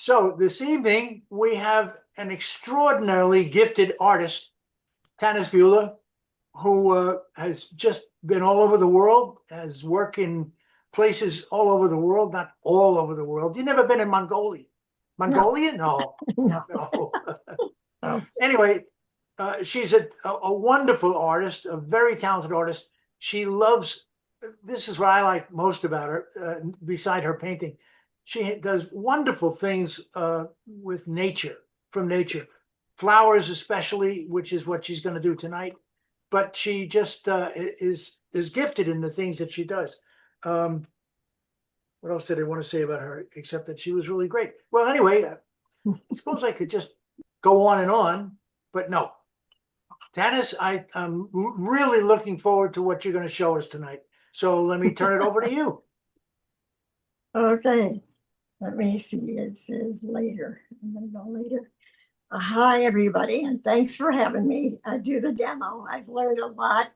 So this evening, we have an extraordinarily gifted artist, Tanis Bula, who has just been all over the world, has worked in places all over the world, not all over the world. You've never been in Mongolia? No, Mongolia? No, no, no. no. Anyway, she's a wonderful artist, a very talented artist. She loves, this is what I like most about her, beside her painting. She does wonderful things with nature, from nature, flowers especially, which is what she's going to do tonight. But she just is gifted in the things that she does. Um, what else did I want to say about her except that she was really great? Well, anyway, I suppose I could just go on, but no. Tanis, I'm really looking forward to what you're going to show us tonight. So let me turn it over to you. Okay, let me see. It says later. I'm going to go later. Hi, everybody, and thanks for having me do the demo. I've learned a lot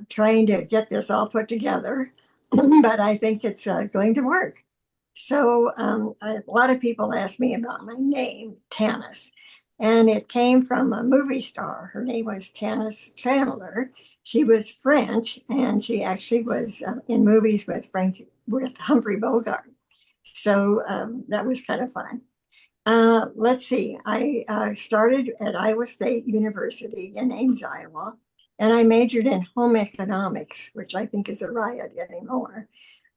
trying to get this all put together, but I think it's going to work. So a lot of people ask me about my name, Tanis, and it came from a movie star. Her name was Tanis Chandler. She was French, and she actually was in movies with Humphrey Bogart. So that was kind of fun. Let's see. I started at Iowa State University in Ames, Iowa, and I majored in home economics, which I think is a riot anymore.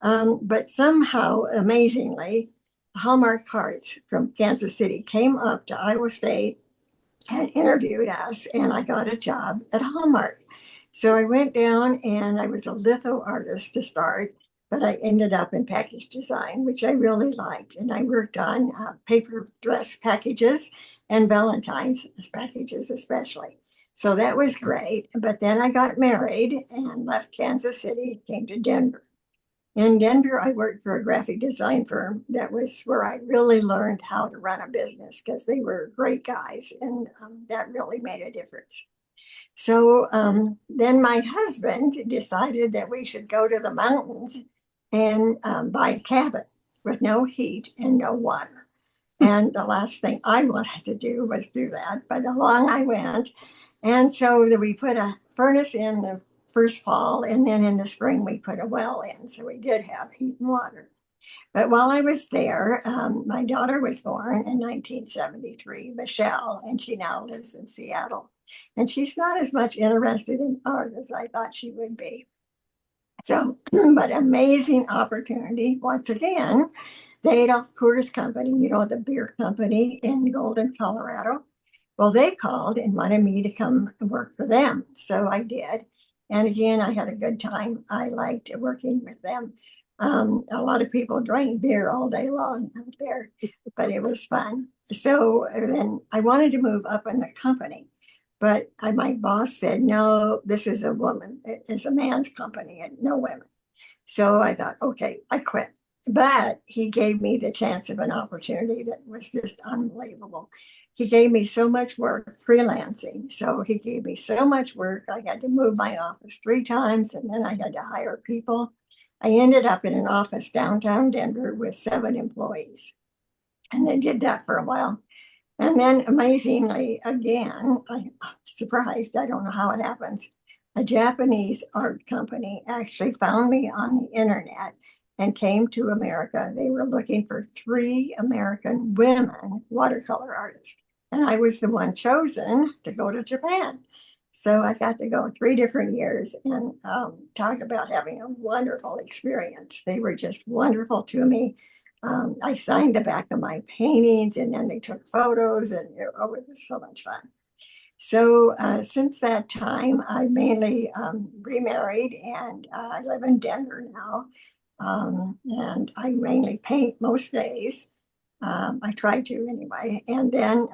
But somehow, amazingly, Hallmark Cards from Kansas City came up to Iowa State and interviewed us, and I got a job at Hallmark. So I went down and I was a litho artist to start, but I ended up in package design, which I really liked. And I worked on paper dress packages and Valentine's packages, especially. So that was great. But then I got married and left Kansas City, came to Denver. In Denver, I worked for a graphic design firm. That was where I really learned how to run a business because they were great guys, and that really made a difference. So then my husband decided that we should go to the mountains and buy a cabin with no heat and no water. And the last thing I wanted to do was do that, but along I went. And so we put a furnace in the first fall, and then in the spring we put a well in. So we did have heat and water. But while I was there, my daughter was born in 1973, Michelle, and she now lives in Seattle. And she's not as much interested in art as I thought she would be. So, but amazing opportunity. Once again, the Adolph Coors Company, the beer company in Golden, Colorado. Well, they called and wanted me to come work for them. So I did. And again, I had a good time. I liked working with them. A lot of people drank beer all day long out there, but it was fun. So then I wanted to move up in the company. But my boss said, no, this is it's a man's company and no women. So I thought, okay, I quit. But he gave me the chance of an opportunity that was just unbelievable. He gave me so much work freelancing. So he gave me so much work. I had to move my office 3 times and then I had to hire people. I ended up in an office downtown Denver with 7 employees. And they did that for a while. And then amazingly, again, I'm surprised, I don't know how it happens. A Japanese art company actually found me on the internet and came to America. They were looking for 3 American women watercolor artists. And I was the one chosen to go to Japan. So I got to go 3 different years and talk about having a wonderful experience. They were just wonderful to me. I signed the back of my paintings and then they took photos and it was so much fun. So since that time, I mainly remarried and I live in Denver now. And I mainly paint most days. I try to anyway. And then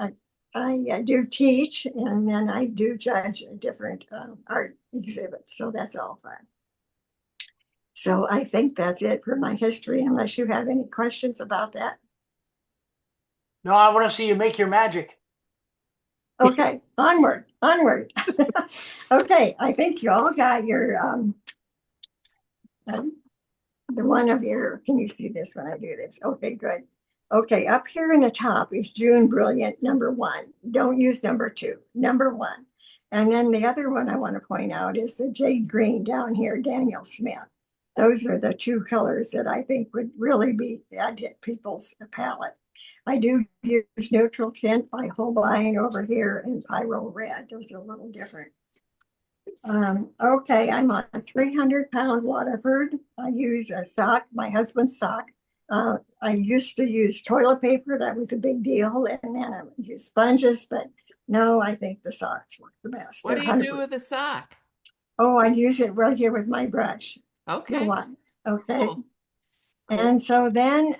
I do teach and then I do judge different art exhibits. So that's all fun. So I think that's it for my history, unless you have any questions about that. No, I want to see you make your magic. Okay, onward, onward. Okay, I think you all got your, the one of your, can you see this when I do this? Okay, good. Okay, up here in the top is June Brilliant #1. Don't use #2, #1. And then the other one I want to point out is the Jade Green down here, Daniel Smith. Those are the two colors that I think would really be add to people's palette. I do use Neutral Tint by Holbein over here and Pyro Red. Those are a little different. Okay, I'm on a 300-pound Waterford. I use a sock, my husband's sock. I used to use toilet paper. That was a big deal. And then I would use sponges, but no, I think the socks work the best. What They're do you do 100%. with a sock? Oh, I use it right here with my brush. Okay. Okay. Cool. And so then,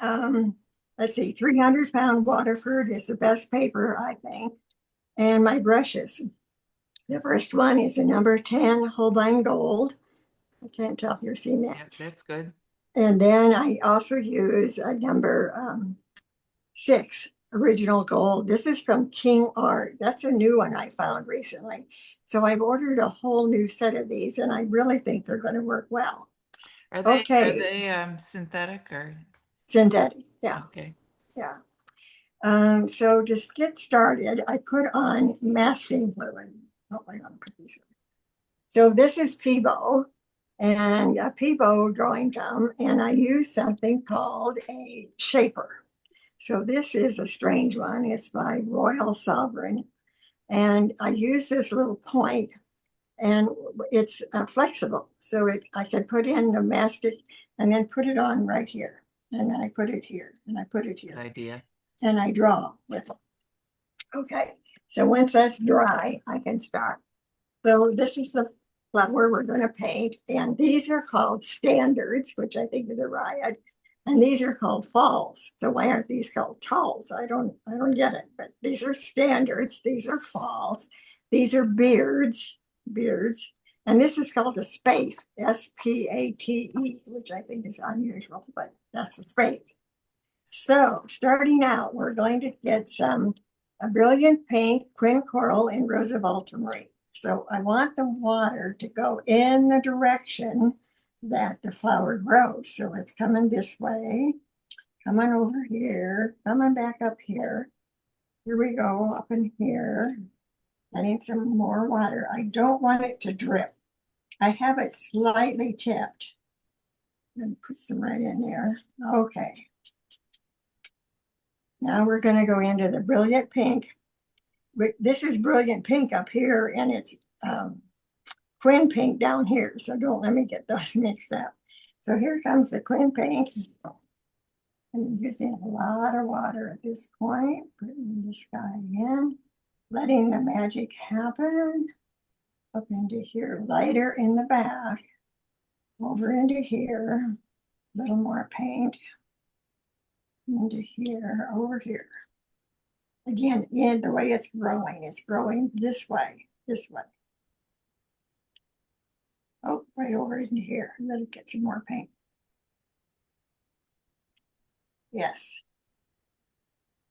let's see, 300-pound Waterford is the best paper, I think. And my brushes. The first one is a #10 Holbein Gold. I can't tell if you're seeing that. Yeah, that's good. And then I also use a #6 Original Gold. This is from King Art. That's a new one I found recently. So I've ordered a whole new set of these, and I really think they're going to work well. Are Okay, they synthetic or synthetic. Yeah, okay? yeah. So just get started. I put on masking fluid. Oh, I gotta put these. So this is Peebo and a Peebo drawing gum, and I use something called a shaper. So this is a strange one. It's by Royal Sovereign, and I use this little point, and it's flexible. So I can put in the mastic and then put it on right here, and then I put it here, and I put it Good here, idea. and I draw with it. Okay, so once that's dry, I can start. So this is the flower we're going to paint, and these are called standards, which I think is a riot, and these are called falls. So why aren't these called talls? I don't get it. But these are standards. These are falls. These are beards, and this is called a spathe, SPATE, which I think is unusual, but that's a spathe. So starting out, we're going to get a brilliant pink, quin coral, and Roosevelt ultramarine. So I want the water to go in the direction that the flower grows. So it's coming this way, coming over here, coming back up here. Here we go, up in here. I need some more water. I don't want it to drip. I have it slightly tipped. And put some right in there. Okay. Now we're going to go into the brilliant pink. This is brilliant pink up here, and it's quin pink down here. So don't let me get those mixed up. So here comes the quin pink. I'm using a lot of water at this point, putting this guy in, letting the magic happen. Up into here, lighter in the back, over into here, a little more paint, into here, over here. Again, in the way it's growing this way, this way. Oh, right over into here. Let it get some more paint. Yes.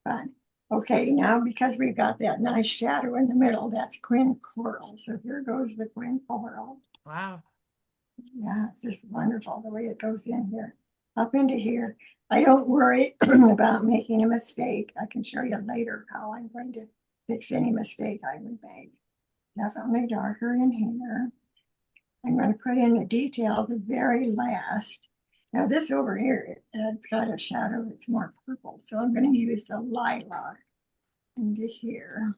Fine. Okay, now because we've got that nice shadow in the middle, that's quin coral. So here goes the quin coral. Wow. Yeah, it's just wonderful the way it goes in here, up into here. I don't worry about making a mistake. I can show you later how I'm going to fix any mistake I would make. Definitely darker in here. I'm going to put in the detail the very last. Now this over here, it's got a shadow that's more purple. So I'm going to use the lilac into here.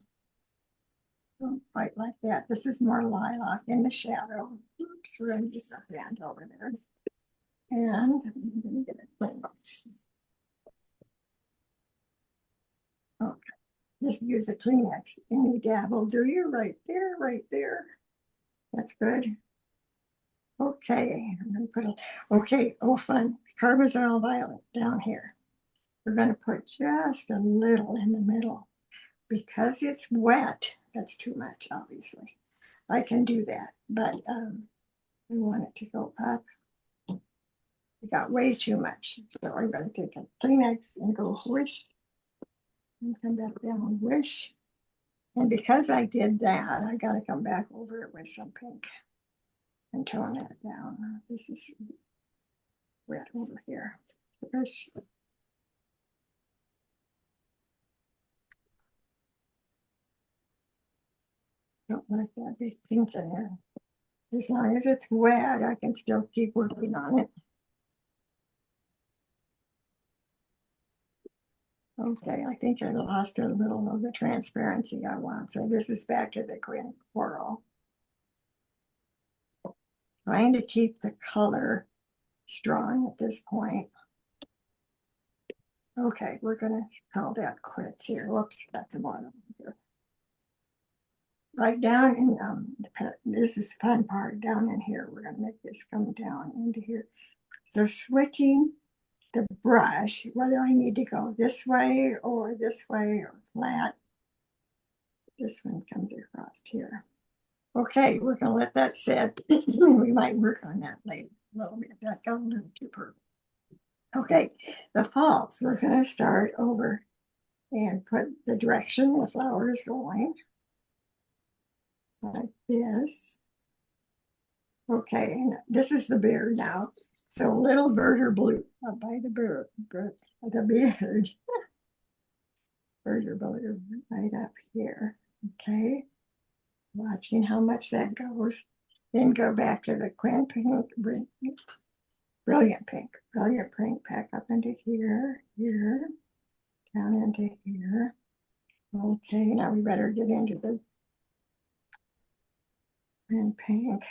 Don't quite like that. This is more lilac in the shadow. Oops, we're going to just a hand over there. And I'm going to get it clean. Okay, just use a Kleenex and you dabble. Do you right there, right there? That's good. Okay, I'm going to put okay, oh fun, carbazole violet down here. We're going to put just a little in the middle. Because it's wet, that's too much, obviously. I can do that, but we want it to go up. We got way too much. So I'm going to take a Kleenex and go whoosh. And come back down, whoosh. And because I did that, I got to come back over it with some pink and tone that down. This is red over here. Whoosh. Don't like that big pink in there. As long as it's wet, I can still keep working on it. Okay, I think I lost a little of the transparency I want. So this is back to the green coral. Trying to keep the color strong at this point. Okay, we're gonna call that quits here. Whoops, that's a bottom here. Right down in this is the fun part down in here. We're gonna make this come down into here. So switching the brush, whether I need to go this way or flat. This one comes across here. Okay, we're gonna let that set. We might work on that later a little bit. That got a little too purple. Okay, the falls. We're gonna start over and put the direction the flower is going. Like this. Okay, and this is the beard now. So little bird or blue up by the beard. Bird or blue right up here. Okay, watching how much that goes. Then go back to the brilliant pink, back up into here, down into here. Okay, now we better get into the pink.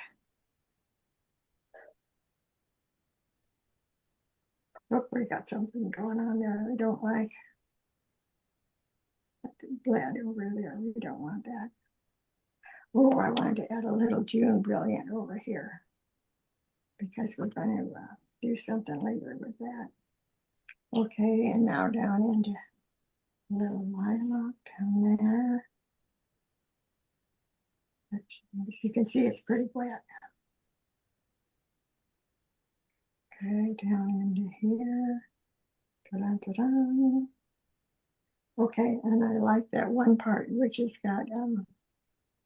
Oh, we got something going on there I don't like. Blend over there, we don't want that. Oh, I wanted to add a little June brilliant over here because we're going to do something later with that. Okay, and now down into a little lilac down there. As you can see, it's pretty wet. Okay, down into here. Ta-da, ta-da. Okay, and I like that one part which has got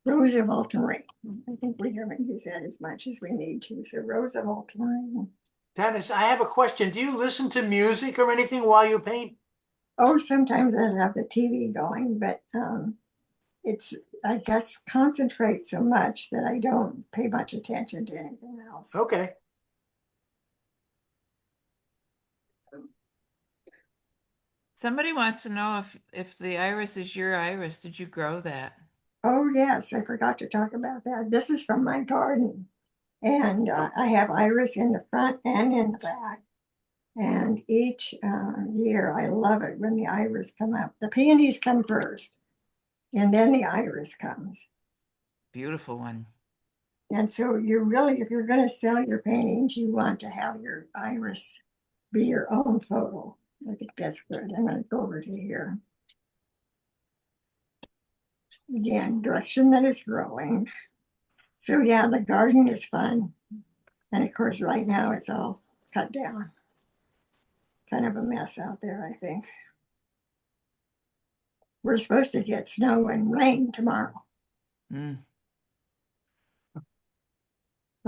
rose of ultramarine. I think we haven't used that as much as we need to. So rose of ultramarine. Tanis, I have a question. Do you listen to music or anything while you paint? Oh, sometimes I have the TV going, but it's, I guess, concentrate so much that I don't pay much attention to anything else. Okay. Somebody wants to know if the iris is your iris. Did you grow that? Oh, yes, I forgot to talk about that. This is from my garden. And I have iris in the front and in the back. And each year, I love it when the iris come up. The peonies come first, and then the iris comes. Beautiful one. And so you really, if you're going to sell your paintings, you want to have your iris be your own photo. I think that's good. I'm going to go over to here. Again, direction that is growing. So yeah, the garden is fun. And of course, right now it's all cut down. Kind of a mess out there, I think. We're supposed to get snow and rain tomorrow. Mm.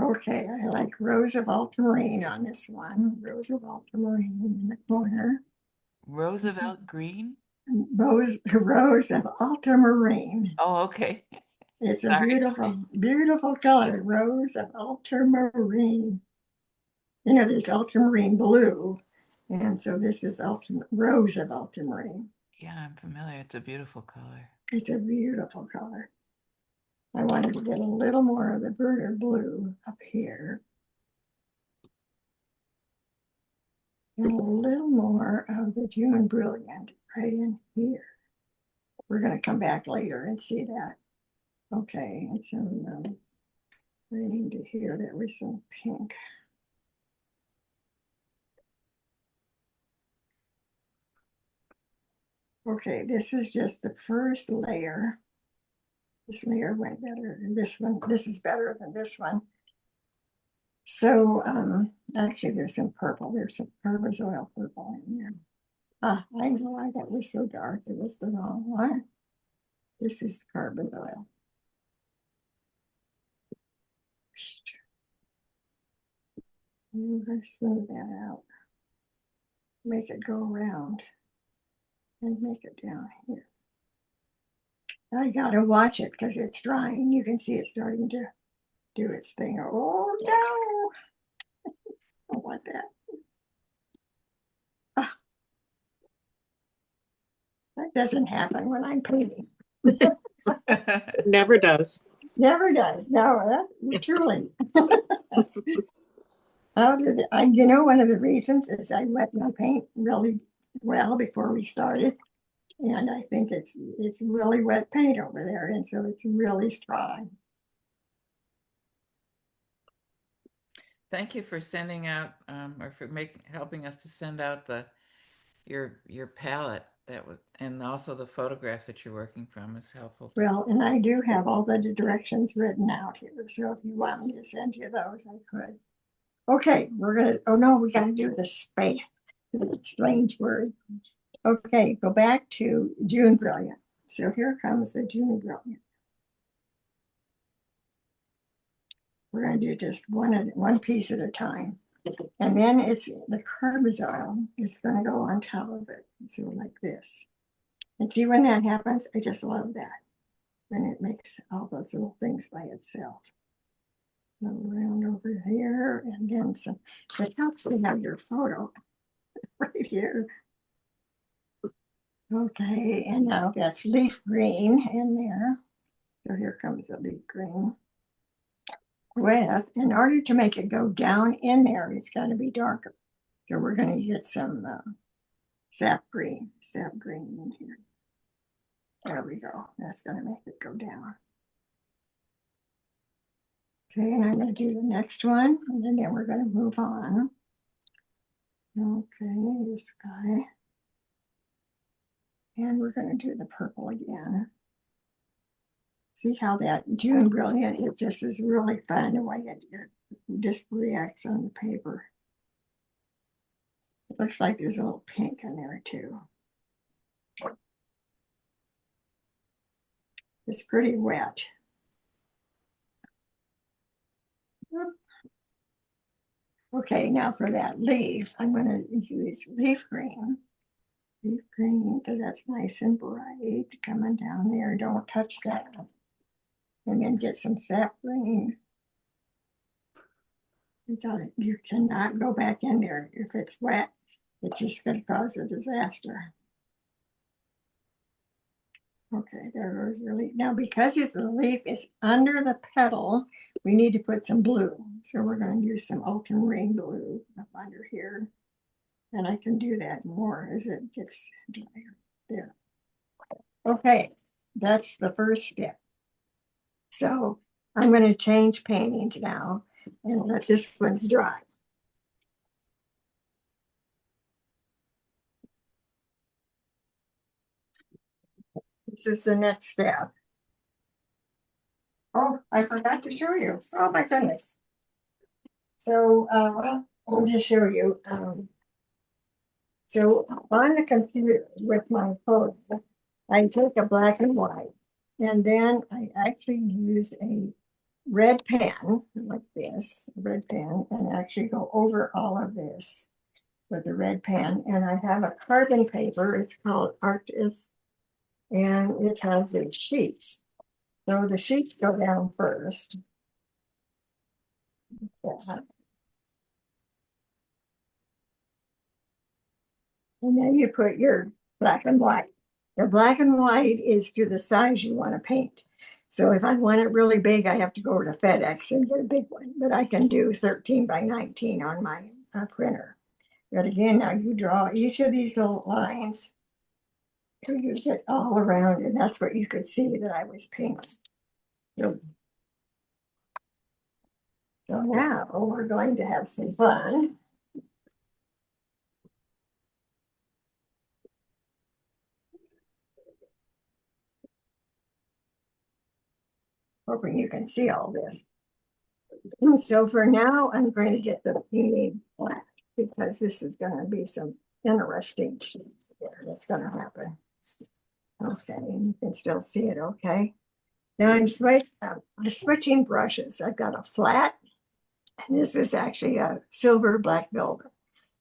Okay, I like rose of ultramarine on this one. Rose of ultramarine in the corner. Roosevelt green? Rose of ultramarine. Oh, okay. It's a Sorry. beautiful, beautiful color. Rose of ultramarine. You know, there's ultramarine blue. And so this is rose of ultramarine. Yeah, I'm familiar. It's a beautiful color. It's a beautiful color. I wanted to get a little more of the Verda blue up here. And a little more of the June Brilliant right in here. We're going to come back later and see that. Okay, and some right into here, there was some pink. Okay, this is just the first layer. This layer went better than this one. This is better than this one. So actually there's some purple. There's some carbazoil purple in there. I know why that was so dark. It was the wrong one. This is carbazoil. I'm going to smooth that out. Make it go around and make it down here. I gotta watch it because it's drying. You can see it starting to do its thing. Oh no, I don't want that. Ah, that doesn't happen when I'm painting. It never does. Never does. No, that truly. How did I? You know, one of the reasons is I wet my paint really well before we started, and I think it's really wet paint over there, and so it's really strong. Thank you for sending out or for helping us to send out your palette that was, and also the photograph that you're working from is helpful. Well, and I do have all the directions written out here, so if you want me to send you those, I could. Okay, we're gonna. Oh no, we gotta do the space. Strange word. Okay, go back to June Brilliant. So here comes the June Brilliant. We're going to do just one piece at a time. And then it's the carbazole is going to go on top of it. So like this. And see when that happens, I just love that. When it makes all those little things by itself. Go around over here and then some. It helps to have your photo right here. Okay, and now that's leaf green in there. So here comes the leaf green. With, in order to make it go down in there, it's got to be darker. So we're going to get some sap green in here. There we go. That's going to make it go down. Okay, and I'm going to do the next one, and then we're going to move on. Okay, this guy. And we're going to do the purple again. See how that June Brilliant, it just is really fun the way it just reacts on the paper. It looks like there's a little pink in there too. It's pretty wet. Okay, now for that leaf, I'm going to use leaf green. Leaf green, because that's nice and bright coming down there. Don't touch that. And then get some sap green. You cannot go back in there. If it's wet, it's just going to cause a disaster. Okay, there goes your leaf. Now, because the leaf is under the petal, we need to put some blue. So we're going to use some ultramarine blue up under here. And I can do that more as it gets drier. There. Okay, that's the first step. So I'm going to change paintings now and let this one dry. This is the next step. Oh, I forgot to show you. Oh my goodness. So I'll just show you. So on the computer with my phone, I take a black and white, and then I actually use a red pen like this, red pen, and actually go over all of this with the red pen. And I have a carbon paper. It's called Arctis, and it has these sheets. So the sheets go down first. Yeah. And then you put your black and white. The black and white is to the size you want to paint. So if I want it really big, I have to go to FedEx and get a big one. But I can do 13 by 19 on my printer. But again, now you draw each of these little lines. So you get all around, and that's what you could see that I was painting. So now we're going to have some fun. Hoping you can see all this. And so for now, I'm going to get the painting black because this is going to be some interesting shit that's going to happen. Okay, and you can still see it, okay? Now I'm switching brushes. I've got a flat, and this is actually a silver black velvet,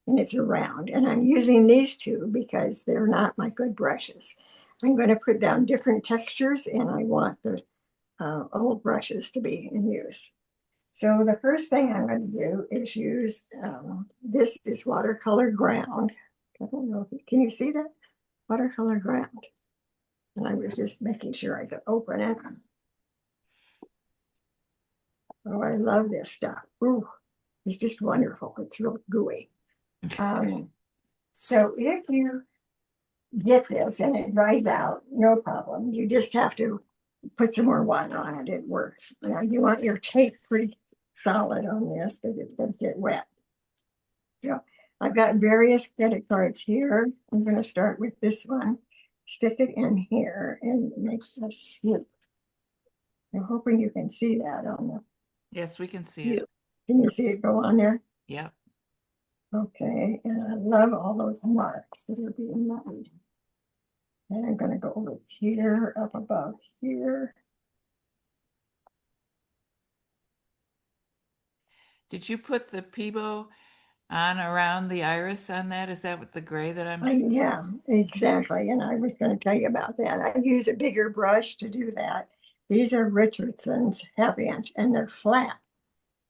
and it's a round. And I'm using these two because they're not my good brushes. I'm going to put down different textures, and I want the old brushes to be in use. So the first thing I'm going to do is use, this is watercolor ground. I don't know if can you see that? Watercolor ground. And I was just making sure I could open it. Oh, I love this stuff. Ooh, it's just wonderful. It's real gooey. So if you get this and it dries out, no problem. You just have to put some more water on it. It works. Now you want your tape pretty solid on this because it's going to get wet. So I've got various credit cards here. I'm going to start with this one, stick it in here and make a swoop. I'm hoping you can see that on the. Yes, we can see it. Can you see it go on there? Yep. Okay, and I love all those marks that are being made. And I'm going to go over here, up above here. Did you put the Peebo on around the iris on that? Is that what the gray that I'm seeing? Yeah, exactly. And I was going to tell you about that. I use a bigger brush to do that. These are Richardson's 1/2 inch and they're flat.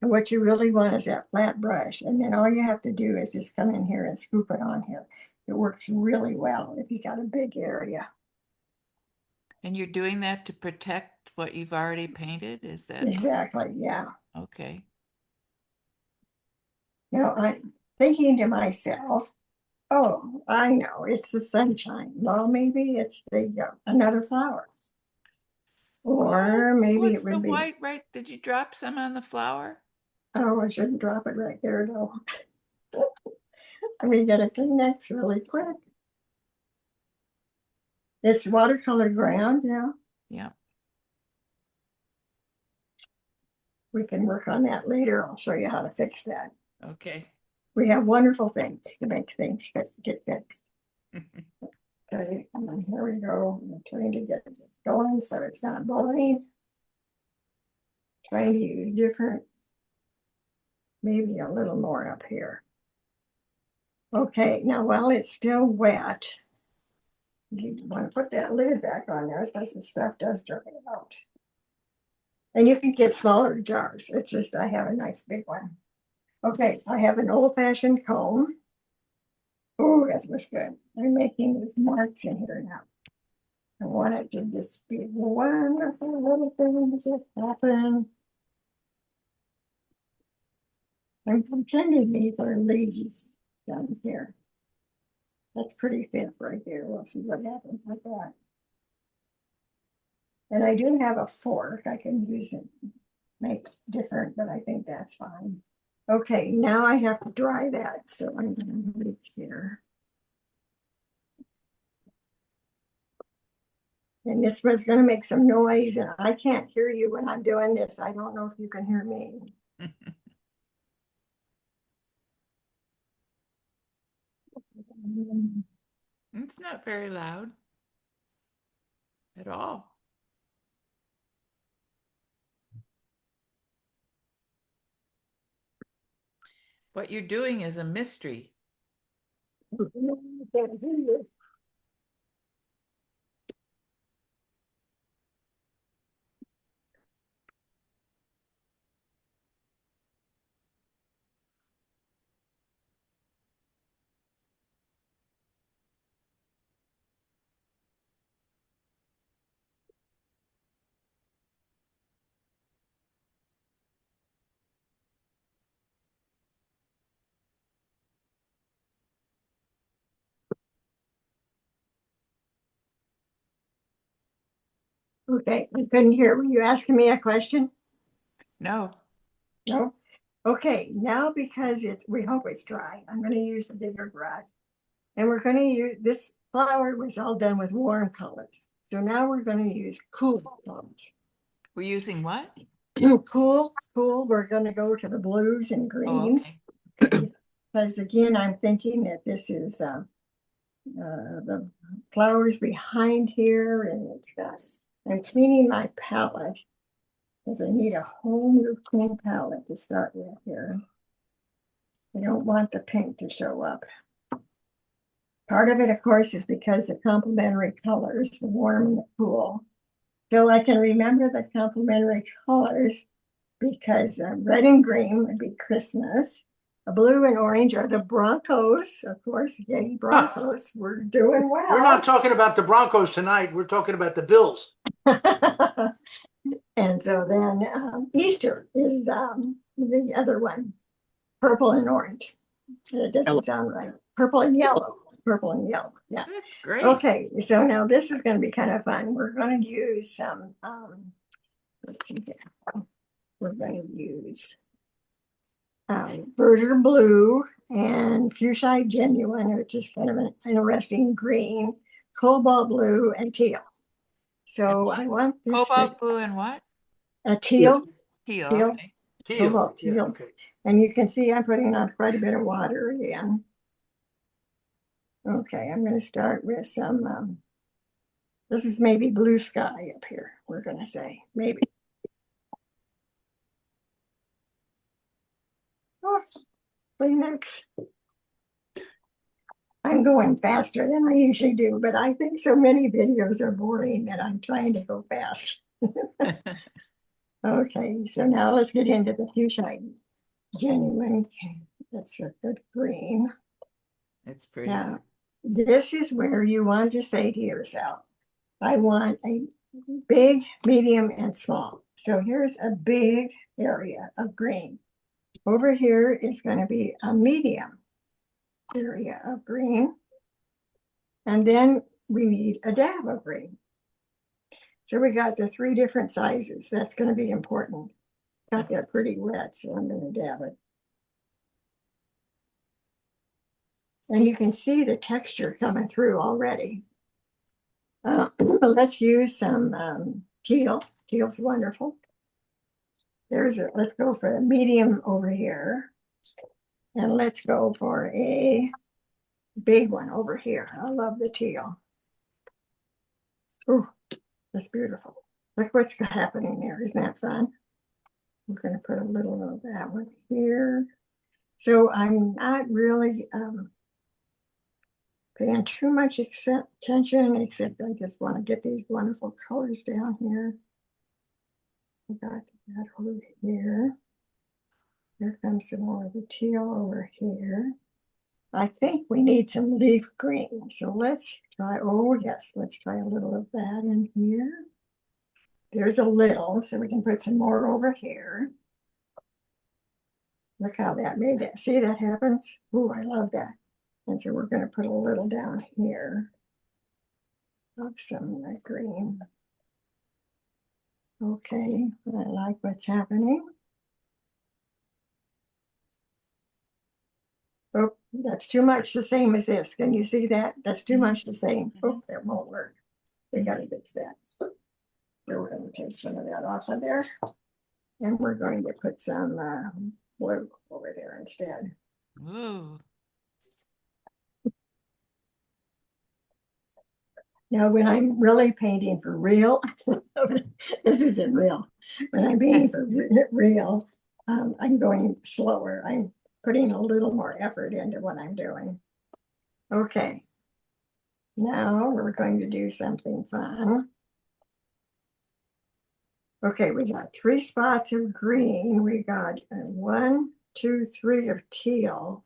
And what you really want is that flat brush. And then all you have to do is just come in here and scoop it on here. It works really well if you got a big area. And you're doing that to protect what you've already painted? Is that Exactly, yeah. okay? Now I'm thinking to myself, oh, I know, it's the sunshine. Well, maybe it's the another flower. Or maybe What's it would the be. white right? Did you drop some on the flower? Oh, I shouldn't drop it right there, though. I mean, get it connects really quick. It's watercolor ground now. Yeah. We can work on that later. I'll show you how to fix that. Okay. We have wonderful things to make things get fixed. Okay, and then here we go. I'm trying to get it going so it's not blowing. Trying to use different, maybe a little more up here. Okay, now while it's still wet, you want to put that lid back on there because the stuff does dry out. And you can get smaller jars. It's just, I have a nice big one. Okay, I have an old-fashioned comb. Oh, that looks good. I'm making these marks in here now. I want it to just be wonderful little things that happen. I'm pretending these are leaves down here. That's pretty thick right there. We'll see what happens like that. And I do have a fork. I can use it, make different, but I think that's fine. Okay, now I have to dry that. So I'm going to leave here. And this was going to make some noise, and I can't hear you when I'm doing this. I don't know if you can hear me. It's not very loud at all. What you're doing is a mystery. Can't hear you. Okay, I couldn't hear. Were you asking me a question? No. No. Okay, now because we hope it's dry, I'm going to use the bigger brush. And we're going to use, this flower was all done with warm colors. So now we're going to use cool colors. We're using what? Cool. We're going to go to the blues and greens. Oh, okay. Because again, I'm thinking that this is the flowers behind here, and it's got, I'm cleaning my palette because I need a whole new clean palette to start with here. I don't want the pink to show up. Part of it, of course, is because the complementary colors, the warm and the cool. So I can remember the complementary colors because red and green would be Christmas. Blue and orange are the Broncos, of course, Yay Broncos. We're doing well. We're not talking about the Broncos tonight. We're talking about the Bills. And so then Easter is the other one, purple and orange. It doesn't Yellow. sound right. Purple and yellow. Purple and yellow. Yeah. That's great. Okay, so now this is going to be kind of fun. We're going to use some, let's see here. We're going to use Verdure Blue and Fuchsia Genuine, which is kind of an interesting green, Cobalt Blue, and teal. So I want this Cobalt blue and what? a teal, Teal. Teal. Okay. Teal. Cobalt Yeah, teal. okay. And you can see I'm putting on quite a bit of water again. Okay, I'm going to start with some, this is maybe blue sky up here, we're going to say, maybe. Oh, Kleenex. I'm going faster than I usually do, but I think so many videos are boring that I'm trying to go fast. Okay, so now let's get into the fuchsia genuine. Okay, that's a good green. It's pretty. Now, this is where you want to say to yourself, I want a big, medium, and small. So here's a big area of green. Over here is going to be a medium area of green. And then we need a dab of green. So we got the 3 different sizes. That's going to be important. Got that pretty wet, so I'm going to dab it. And you can see the texture coming through already. Let's use some teal. Teal's wonderful. Let's go for a medium over here. And let's go for a big one over here. I love the teal. Oh, that's beautiful. Look what's happening there. Isn't that fun? We're going to put a little of that one here. So I'm not really paying too much attention, except I just want to get these wonderful colors down here. We got that over here. Here comes some more of the teal over here. I think we need some leaf green. So let's try, oh yes, let's try a little of that in here. There's a little, so we can put some more over here. Look how that made it. See that happens? Ooh, I love that. And so we're going to put a little down here of some green. Okay, I like what's happening. Oh, that's too much the same as this. Can you see that? That's too much the same. Oh, that won't work. We got to fix that. So we're going to take some of that off of there. And we're going to put some blue over there instead. Ooh. Now, when I'm really painting for real, this isn't real. When I'm painting for real, I'm going slower. I'm putting a little more effort into what I'm doing. Okay. Now we're going to do something fun. Okay, we got 3 spots of green. We got 1, 2, 3 of teal.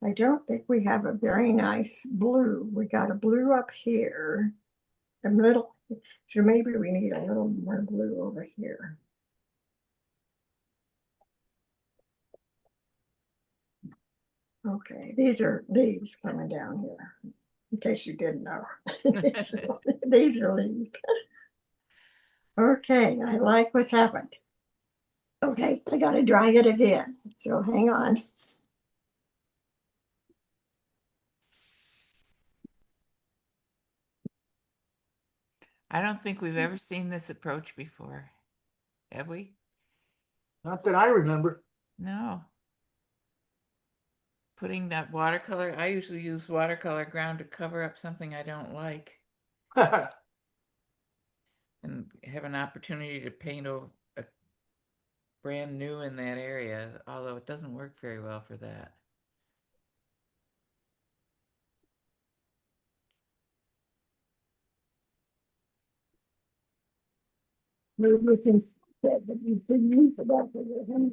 I don't think we have a very nice blue. We got a blue up here, the middle. So maybe we need a little more blue over here. Okay, these are leaves coming down here, in case you didn't know. These are leaves. Okay, I like what's happened. Okay, I gotta dry it again, so hang on. I don't think we've ever seen this approach before. Have we? Not that I remember. No. Putting that watercolor, I usually use watercolor ground to cover up something I don't like and have an opportunity to paint a brand new in that area, although it doesn't work very well for that. maybe we can say that you should use the back of your hands.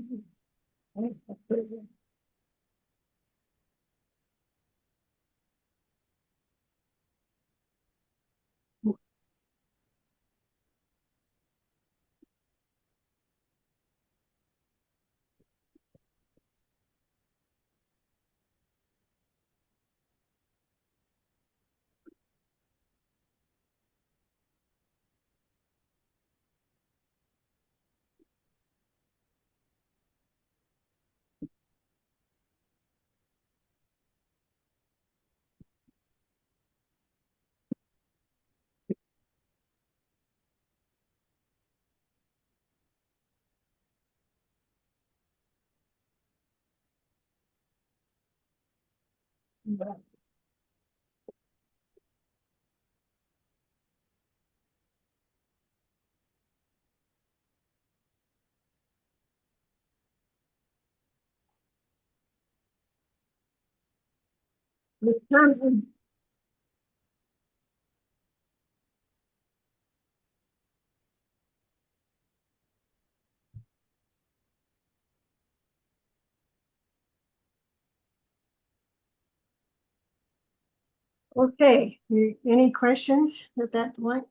Okay, any questions at that point?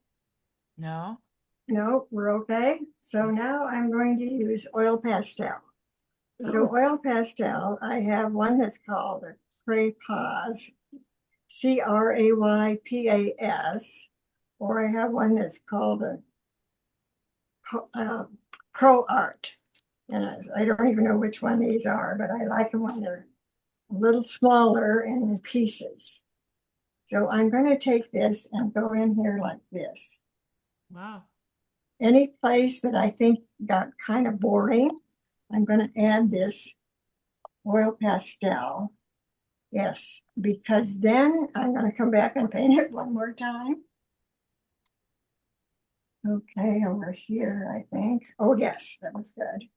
No? No, we're okay. So now I'm going to use oil pastel. So oil pastel, I have one that's called a Craypas, Craypas, or I have one that's called a Pro Art. And I don't even know which one these are, but I like them when they're a little smaller and in pieces. So I'm going to take this and go in here like this. Wow. Any place that I think got kind of boring, I'm going to add this oil pastel. Yes, because then I'm going to come back and paint it one more time. Okay, over here, I think. Oh, yes, that was good.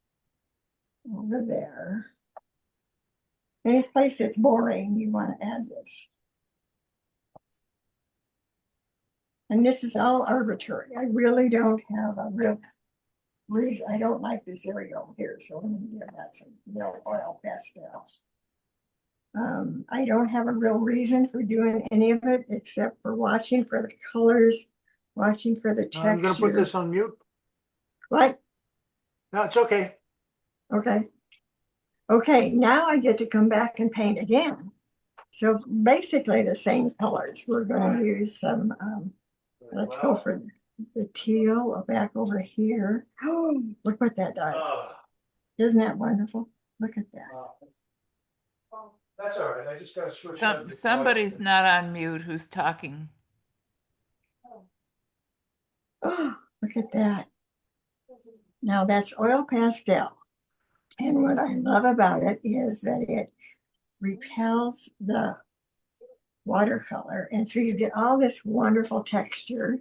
Over there. Any place that's boring, you want to add this. And this is all arbitrary. I really don't have a real reason. I don't like this area over here, so I'm going to give that some real oil pastels. I don't have a real reason for doing any of it except for watching for the colors, watching for the texture. I'm gonna put this on mute. What? No, it's okay. Okay. Okay, now I get to come back and paint again. So basically the same colors. We're going to use some, let's go for the teal back over here. Oh, look what that does. Isn't that wonderful? Look at that. That's all right. I just gotta switch. Somebody's not on mute who's talking. Oh, look at that. Now that's oil pastel. And what I love about it is that it repels the watercolor. And so you get all this wonderful texture.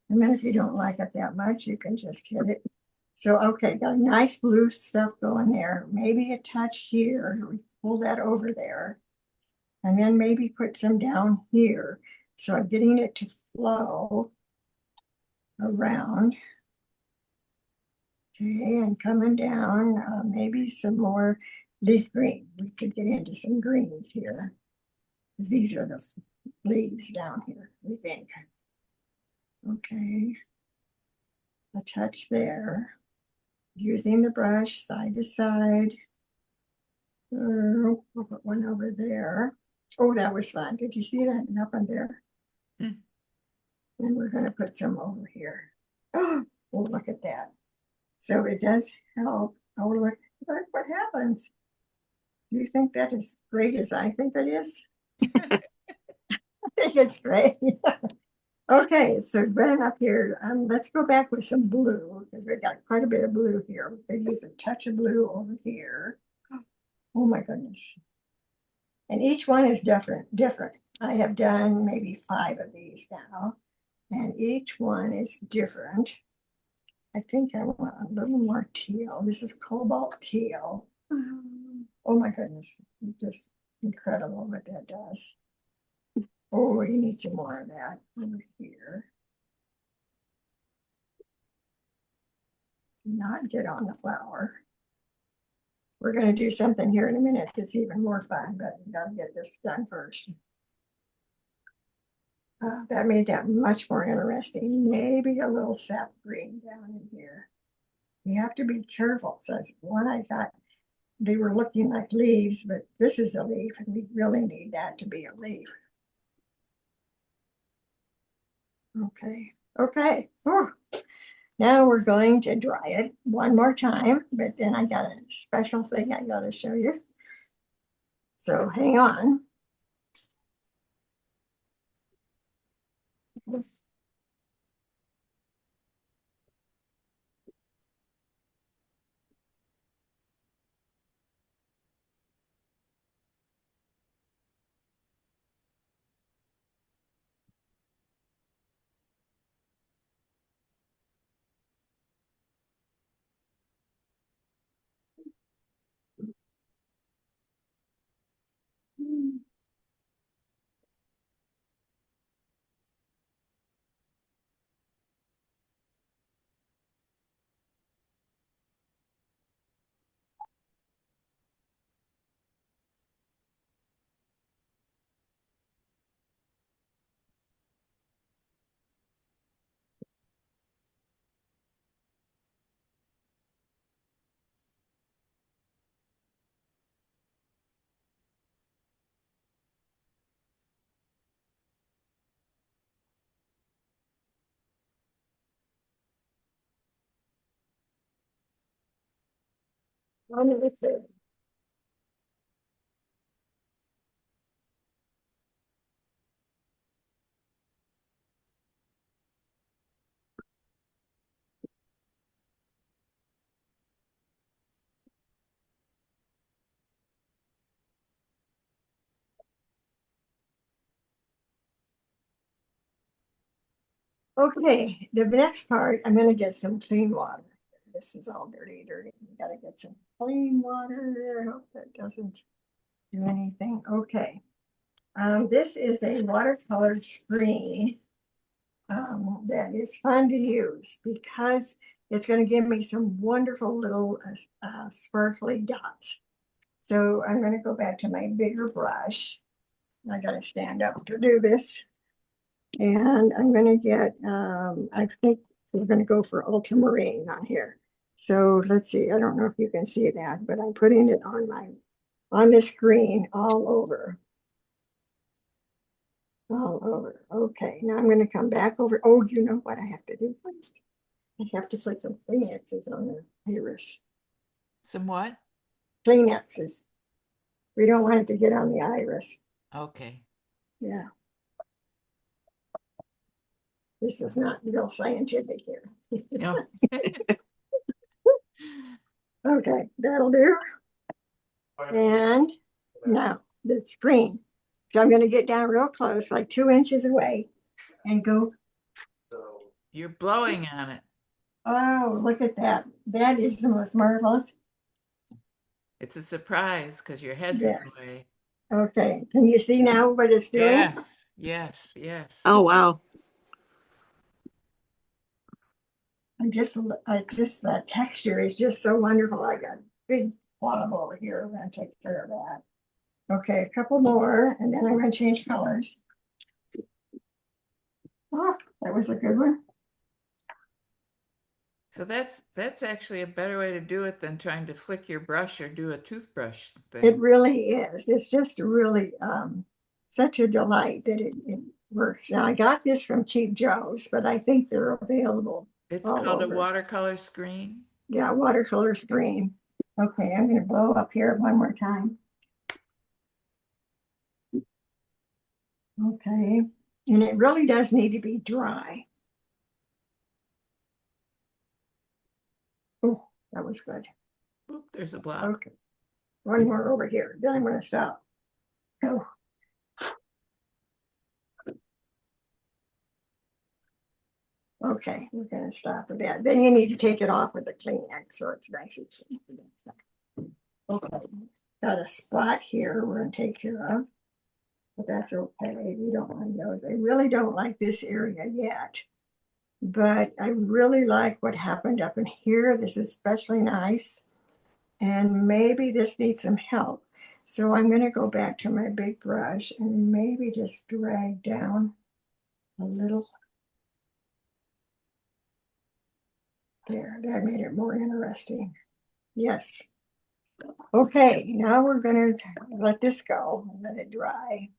And then if you don't like it that much, you can just hit it. So, okay, got a nice blue stuff going there. Maybe a touch here. We pull that over there. And then maybe put some down here. So I'm getting it to flow around. Okay, and coming down, maybe some more leaf green. We could get into some greens here. These are the leaves down here, we think. Okay. A touch there. Using the brush side to side. We'll put one over there. Oh, that was fun. Did you see that up on there? Hmm. And we're going to put some over here. Oh, look at that. So it does help. Oh, look what happens. Do you think that is great as I think it is? I think it's great. Okay, so then up here, let's go back with some blue because we've got quite a bit of blue here. We could use a touch of blue over here. Oh my goodness. And each one is different. I have done maybe 5 of these now, and each one is different. I think I want a little more teal. This is cobalt teal. Oh my goodness, just incredible what that does. Oh, you need some more of that over here. not get on the flower. We're going to do something here in a minute that's even more fun, but we got to get this done first. That made that much more interesting. Maybe a little sap green down in here. You have to be careful. So one I thought they were looking like leaves, but this is a leaf, and we really need that to be a leaf. Okay, okay. Oh. Now we're going to dry it one more time, but then I got a special thing I got to show you. So hang on. Okay, the next part, I'm going to get some clean water. This is all dirty. We got to get some clean water. I hope that doesn't do anything. Okay. This is a watercolor screen that is fun to use because it's going to give me some wonderful little sparkly dots. So I'm going to go back to my bigger brush. I got to stand up to do this. And I'm going to get, I think we're going to go for ultramarine on here. So let's see, I don't know if you can see that, but I'm putting it on the screen all over. All over. Okay, now I'm going to come back over. Oh, you know what I have to do first? I have to put some Kleenexes on the iris. Some what? Kleenexes. We don't want it to get on the iris. Okay. Yeah. This is not real scientific here. Yeah. Okay, that'll do. And now the screen. So I'm going to get down real close, like 2 inches away, and go. You're blowing on it. Oh, look at that. That is the most marvelous. It's a surprise because your head's Yes. in the way. Okay, can you see now what it's doing? Yes, yes, yes. Oh, wow. The texture is just so wonderful. I got a big blob over here. We're going to take care of that. Okay, a couple more, and then I'm going to change colors. Oh, that was a good one. So that's actually a better way to do it than trying to flick your brush or do a toothbrush thing. It really is. It's just really such a delight that it works. Now, I got this from Cheap Joe's, but I think they're available. It's all called over. a watercolor screen. Yeah, watercolor screen. Okay, I'm going to blow up here one more time. Okay, and it really does need to be dry. Oh, that was good. Oop, there's a blob. Okay, one more over here. Then I'm going to stop. Oh. Okay, we're going to stop with that. Then you need to take it off with a Kleenex so it's nice and clean. Okay, got a spot here we're going to take care of, but that's okay. We don't want those. I really don't like this area yet. but I really like what happened up in here. This is especially nice. And maybe this needs some help. So I'm going to go back to my big brush and maybe just drag down a little. There, that made it more interesting. Yes. Okay, now we're going to let this go, let it dry.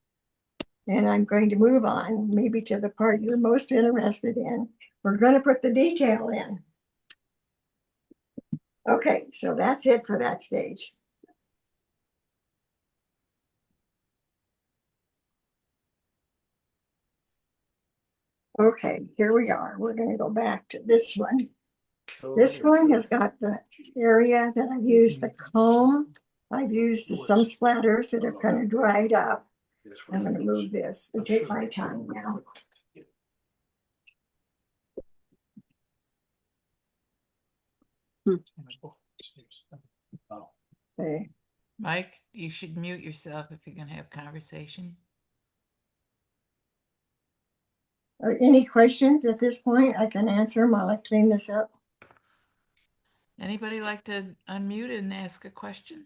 And I'm going to move on, maybe to the part you're most interested in. We're going to put the detail in. Okay, so that's it for that stage. Okay, here we are. We're going to go back to this one. This one has got the area that I've used the comb. I've used some splatters that have kind of dried up. I'm going to move this and take my time now. Okay. Mike, you should mute yourself if you're going to have conversation. Are any questions at this point? I can answer them while I clean this up. Anybody like to unmute and ask a question?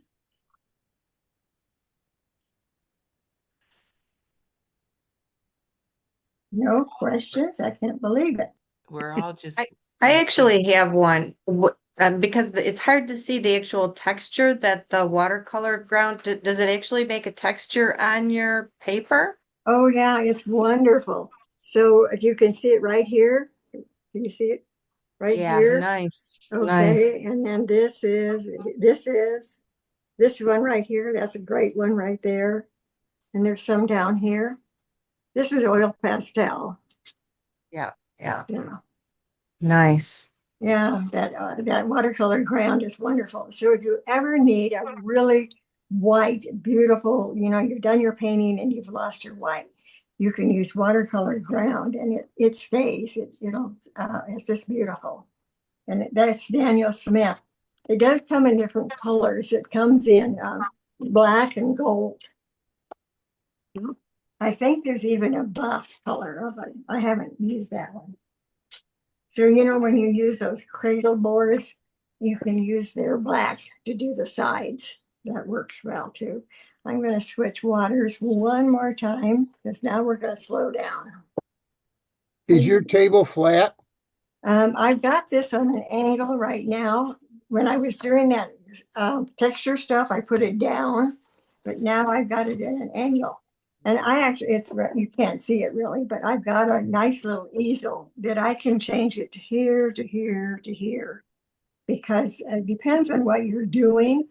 No questions? I can't believe it. We're all just. I actually have one because it's hard to see the actual texture that the watercolor ground. Does it actually make a texture on your paper? Oh yeah, it's wonderful. So you can see it right here. Can you see it right Yeah, here? nice. Okay, and then this one right here. That's a great one right there. And there's some down here. This is oil pastel. Yeah, yeah, Yeah. nice. Yeah, that watercolor ground is wonderful. So if you ever need a really white, beautiful, you've done your painting and you've lost your white, you can use watercolor ground and it stays. It's just beautiful. And that's Daniel Smith. It does come in different colors. It comes in black and gold. I think there's even a buff color of it. I haven't used that one. So, when you use those cradle boards, you can use their black to do the sides. That works well too. I'm going to switch waters one more time because now we're going to slow down. Is your table flat? I've got this on an angle right now. When I was doing that texture stuff, I put it down, but now I've got it in an angle. And you can't see it really, but I've got a nice little easel that I can change it to here, to here, to here, because it depends on what you're doing,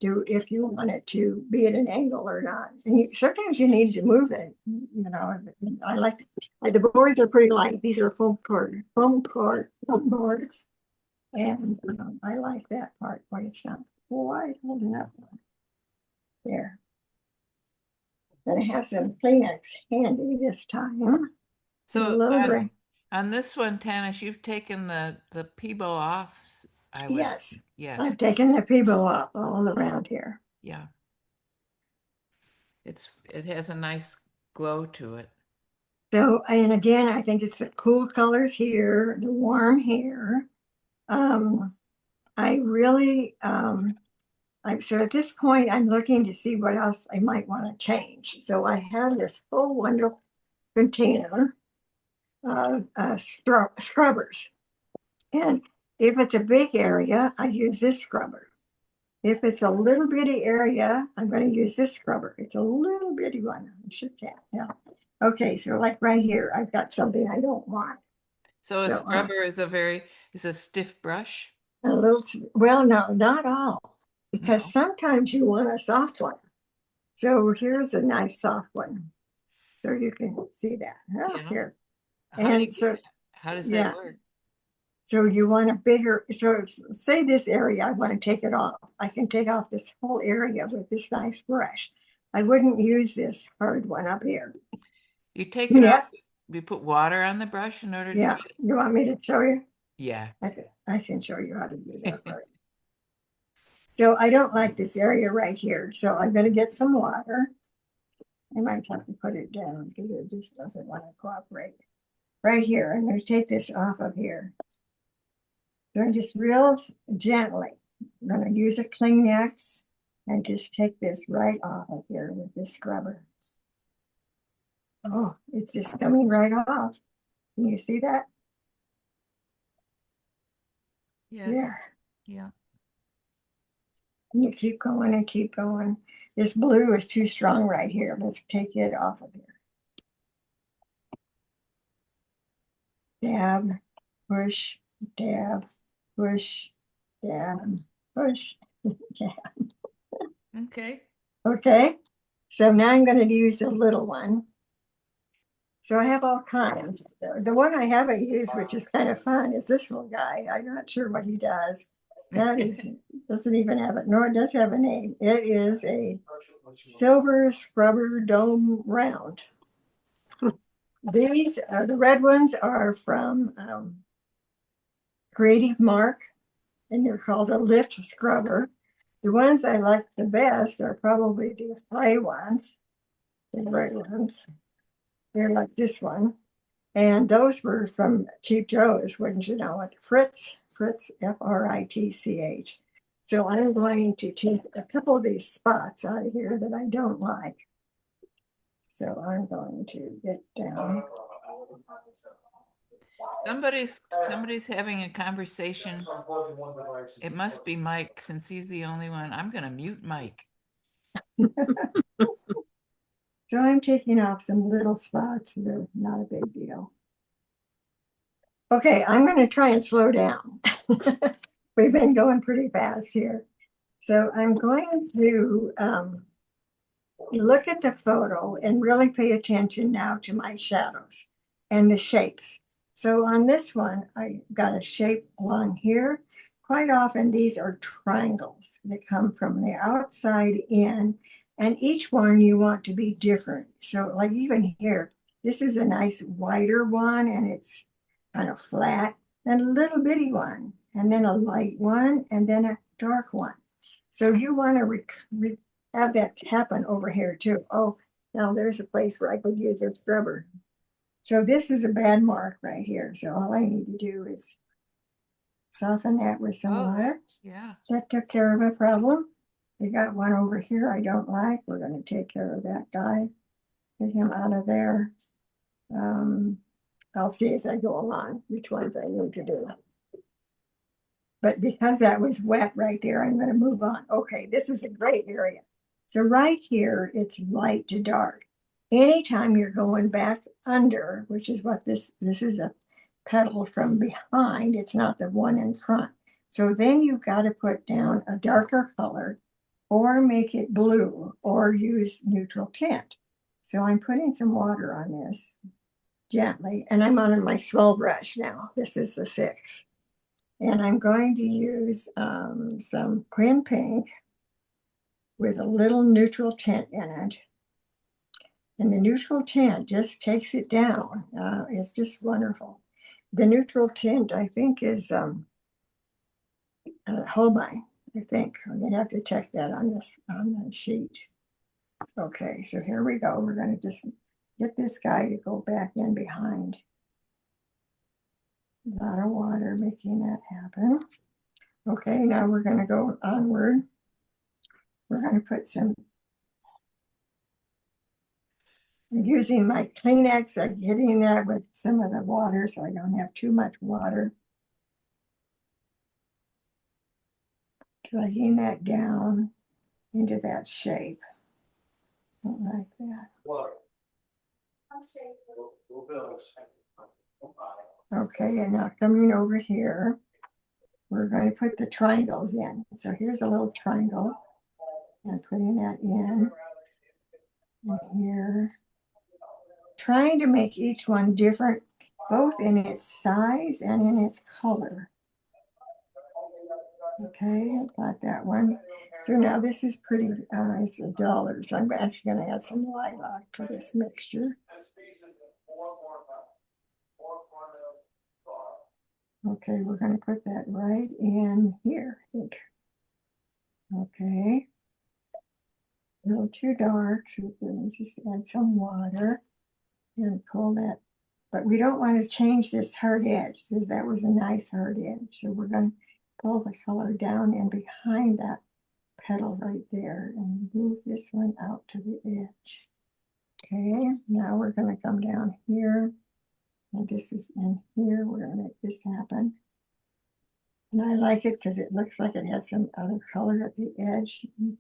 if you want it to be at an angle or not. And sometimes you need to move it, I like the boards are pretty light. These are foam boards. And I like that part, but it's not quite holding up. There. Gonna have some Kleenex handy this time. So Lower. on this one, Tanis, you've taken the Peebo off. Yes. Yes. I've taken the Peebo off all around here. Yeah. It has a nice glow to it. So, and again, I think it's the cool colors here, the warm here. I really, so at this point, I'm looking to see what else I might want to change. So I have this full wonderful container of scrubbers. And if it's a big area, I use this scrubber. If it's a little bitty area, I'm going to use this scrubber. It's a little bitty one. I should tap. Yeah. Okay, so like right here, I've got something I don't want. So a scrubber is a stiff brush? Well, no, not all, because sometimes you want a soft one. So here's a nice soft one. So you can see that. Here. How does that work? So you want a bigger, so say this area, I want to take it off. I can take off this whole area with this nice brush. I wouldn't use this hard one up here. You take it off, you put water on the brush in order to you want me to show you? Yeah. I can show you how to do that. So I don't like this area right here. So I'm going to get some water. I might have to put it down because it just doesn't want to cooperate. right here. I'm going to take this off of here. Doing just real gently. I'm going to use a Kleenex and just take this right off of here with this scrubber. Oh, it's just coming right off. Can you see that? Yes. There. Yeah. And you keep going and keep going. This blue is too strong right here. Let's take it off of here. Dab, push, dab, push, dab, push, dab. Okay. Okay, so now I'm going to use a little one. So I have all kinds. The one I haven't used, which is kind of fun, is this little guy. I'm not sure what he does. That is, doesn't even have it, nor it does have a name. It is a silver scrubber dome round. These are the red ones are from Creative Mark, and they're called a lift scrubber. The ones I like the best are probably these gray ones, the gray ones. They're like this one. And those were from Cheap Joe's, wouldn't you know it? Fritz, Fritz. So I'm going to take a couple of these spots out of here that I don't like. So I'm going to get down. Somebody's having a conversation. It must be Mike, since he's the only one. I'm gonna mute Mike. So I'm taking off some little spots. They're not a big deal. Okay, I'm going to try and slow down. We've been going pretty fast here. So I'm going to look at the photo and really pay attention now to my shadows and the shapes. So on this one, I got a shape along here. Quite often, these are triangles that come from the outside in, and each one you want to be different. So like even here, this is a nice wider one, and it's kind of flat, and a little bitty one, and then a light one, and then a dark one. So you want to have that happen over here too. Oh, now there's a place where I could use a scrubber. So this is a bad mark right here. So all I need to do is soften that with some water. Yeah. That took care of a problem. We got one over here I don't like. We're going to take care of that guy. Get him out of there. I'll see as I go along which ones I need to do. But because that was wet right there, I'm going to move on. Okay, this is a great area. So right here, it's light to dark. Anytime you're going back under, which is what this is a petal from behind, it's not the one in front. So then you've got to put down a darker color or make it blue or use neutral tint. So I'm putting some water on this gently, and I'm on my small brush now. This is the 6. And I'm going to use some Quin Pink with a little neutral tint in it. And the neutral tint just takes it down. It's just wonderful. The neutral tint, I think, is Holbein, I think. I'm going to have to check that on the sheet. Okay, so here we go. We're going to just get this guy to go back in behind. A lot of water making that happen. Okay, now we're going to go onward. We're going to put some, I'm using my Kleenex. I'm getting that with some of the water so I don't have too much water. Dragging that down into that shape. Don't like that. Okay, and now coming over here, we're going to put the triangles in. So here's a little triangle, and putting that in here. Trying to make each one different, both in its size and in its color. Okay, got that one. So now this is pretty, it's $1. So I'm actually going to add some lilac to this mixture. Okay, we're going to put that right in here, I think. Okay. A little too dark, so we're going to just add some water and pull that but we don't want to change this hard edge, so that was a nice hard edge. So we're going to pull the color down and behind that petal right there and move this one out to the edge. Okay, now we're going to come down here, and this is in here. We're going to make this happen. And I like it because it looks like it has some other color at the edge. I'm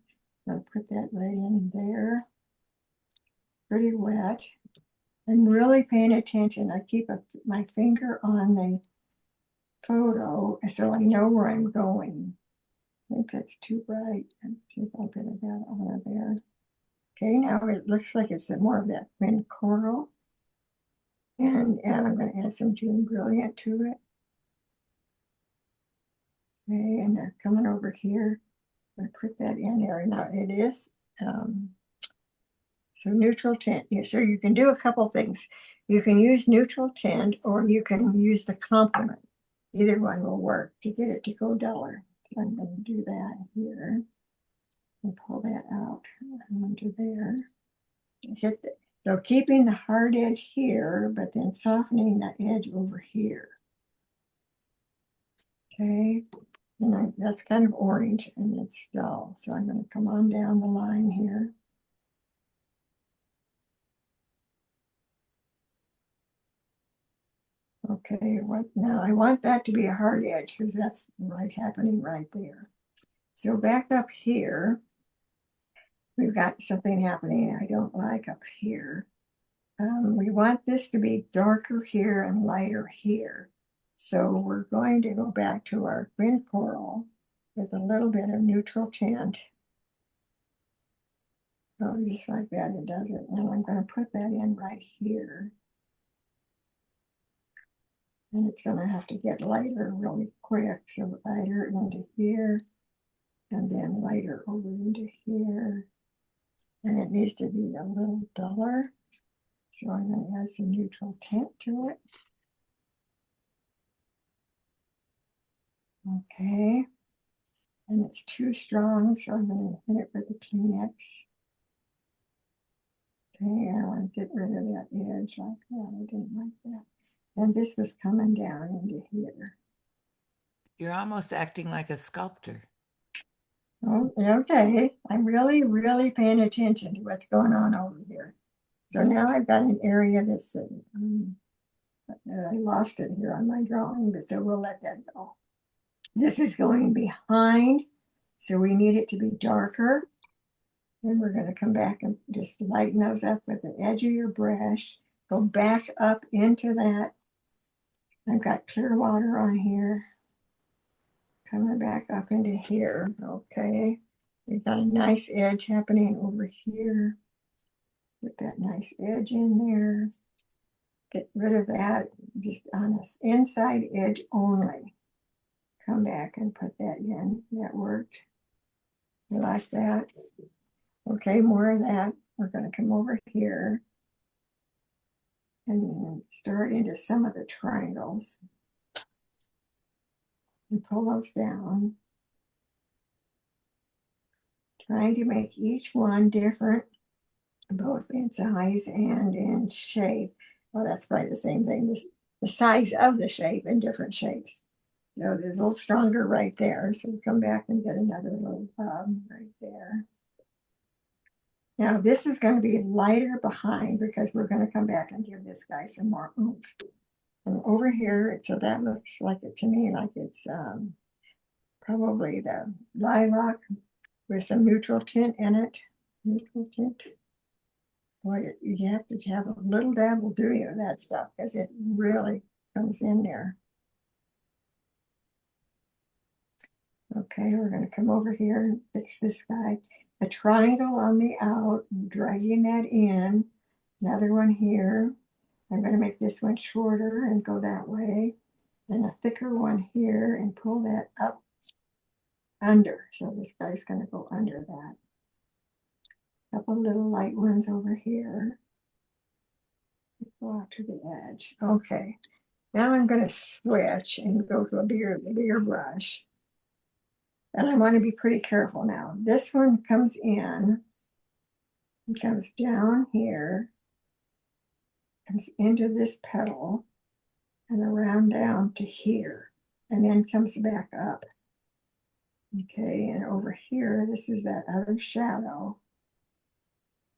going to put that right in there. Pretty wet. I'm really paying attention. I keep my finger on the photo so I know where I'm going. I think that's too bright. Let's see if I'll get it out over there. Okay, now it looks like it's more of that green coral. And I'm going to add some June Brilliant to it. Okay, and they're coming over here. I'm going to put that in there. Now it is so neutral tint. Yeah, so you can do a couple things. You can use neutral tint or you can use the complement. Either one will work to get it to go duller. So I'm going to do that here and pull that out onto there. Hit the, so keeping the hard edge here, but then softening the edge over here. Okay, and that's kind of orange and it's dull. So I'm going to come on down the line here. Okay, what now? I want that to be a hard edge because that's right happening right there. So back up here, we've got something happening I don't like up here. We want this to be darker here and lighter here. So we're going to go back to our green coral with a little bit of neutral tint. So just like that, it does it. And I'm going to put that in right here. And it's going to have to get lighter really quick. So lighter into here, and then lighter over into here. And it needs to be a little duller. So I'm going to add some neutral tint to it. Okay. And it's too strong, so I'm going to hit it with a Kleenex. Okay, I want to get rid of that edge like that. I didn't like that. And this was coming down into here. You're almost acting like a sculptor. Oh, okay. I'm really, really paying attention to what's going on over here. So now I've got an area that's, I lost it here on my drawing, but so we'll let that go. This is going behind, so we need it to be darker. Then we're going to come back and just lighten those up with the edge of your brush. Go back up into that. I've got clear water on here. Coming back up into here. Okay. We've got a nice edge happening over here. Put that nice edge in there. Get rid of that just on this inside edge only. Come back and put that in. That worked. You like that? Okay, more of that. We're going to come over here and start into some of the triangles and pull those down. Trying to make each one different, both in size and in shape. Well, that's probably the same thing. The size of the shape and different shapes. You know, there's a little stronger right there. So we'll come back and get another little right there. Now this is going to be lighter behind because we're going to come back and give this guy some more oomph. And over here, so that looks like it to me like it's probably the lilac with some neutral tint in it. Neutral tint. Boy, you have to have a little dab will do you that stuff because it really comes in there. Okay, we're going to come over here and fix this guy. A triangle on the out, dragging that in. Another one here. I'm going to make this one shorter and go that way. And a thicker one here and pull that up under. So this guy's going to go under that. Couple little light ones over here. Go out to the edge. Okay. Now I'm going to switch and go to a bigger brush. And I want to be pretty careful now. This one comes in and comes down here comes into this petal and around down to here, and then comes back up. Okay, and over here, this is that other shadow.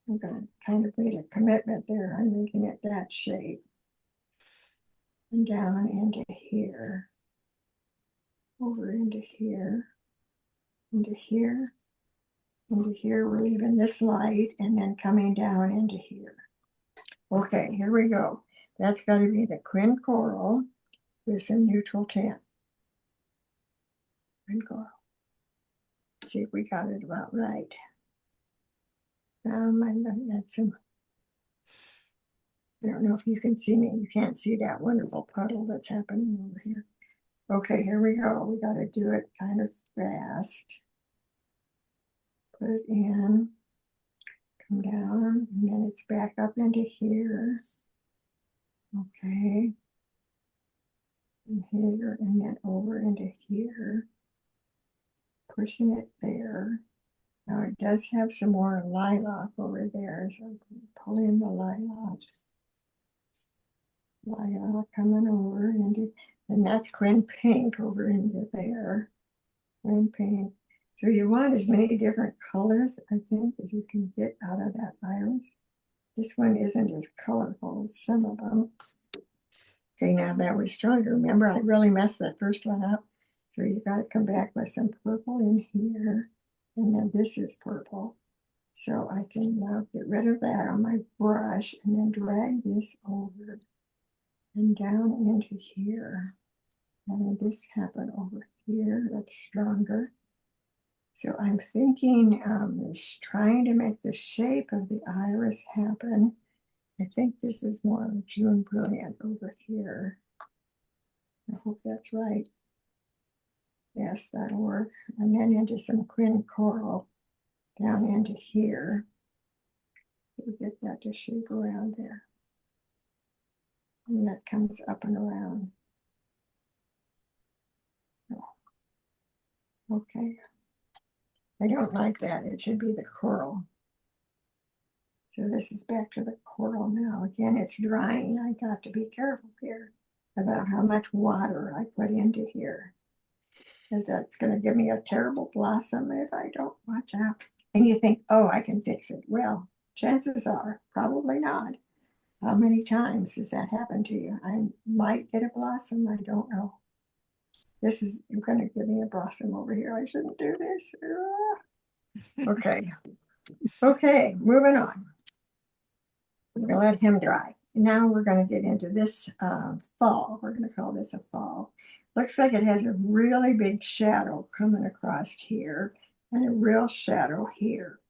I'm going to kind of make a commitment there. I'm making it that shape. And down into here, over into here, into here, into here. We're leaving this light and then coming down into here. Okay, here we go. That's got to be the Quin Coral with some neutral tint. Quin Coral. See if we got it about right. That's some. I don't know if you can see me. You can't see that wonderful puddle that's happening over here. Okay, here we go. We got to do it kind of fast. Put it in, come down, and then it's back up into here. Okay. And here, and then over into here. Pushing it there. Now it does have some more lilac over there, so I'm going to pull in the lilac. Lilac coming over into, and that's Quin Pink over into there. Quin Pink. So you want as many different colors, I think, as you can get out of that iris. This one isn't as colorful as some of them. Okay, now that was stronger. Remember, I really messed that first one up. So you got to come back with some purple in here. And then this is purple. So I can now get rid of that on my brush and then drag this over and down into here. And then this happen over here. That's stronger. So I'm thinking is trying to make the shape of the iris happen. I think this is more June Brilliant over here. I hope that's right. Yes, that'll work. And then into some Quin Coral down into here. We'll get that to shape around there. And that comes up and around. Oh. Okay. I don't like that. It should be the coral. So this is back to the coral now. Again, it's drying. I got to be careful here about how much water I put into here, because that's going to give me a terrible blossom if I don't watch out. And you think, oh, I can fix it. Well, chances are probably not. How many times has that happened to you? I might get a blossom. I don't know. This is going to give me a blossom over here. I shouldn't do this. Okay. Okay, moving on. I'm going to let him dry. Now we're going to get into this fall. We're going to call this a fall. Looks like it has a really big shadow coming across here and a real shadow here.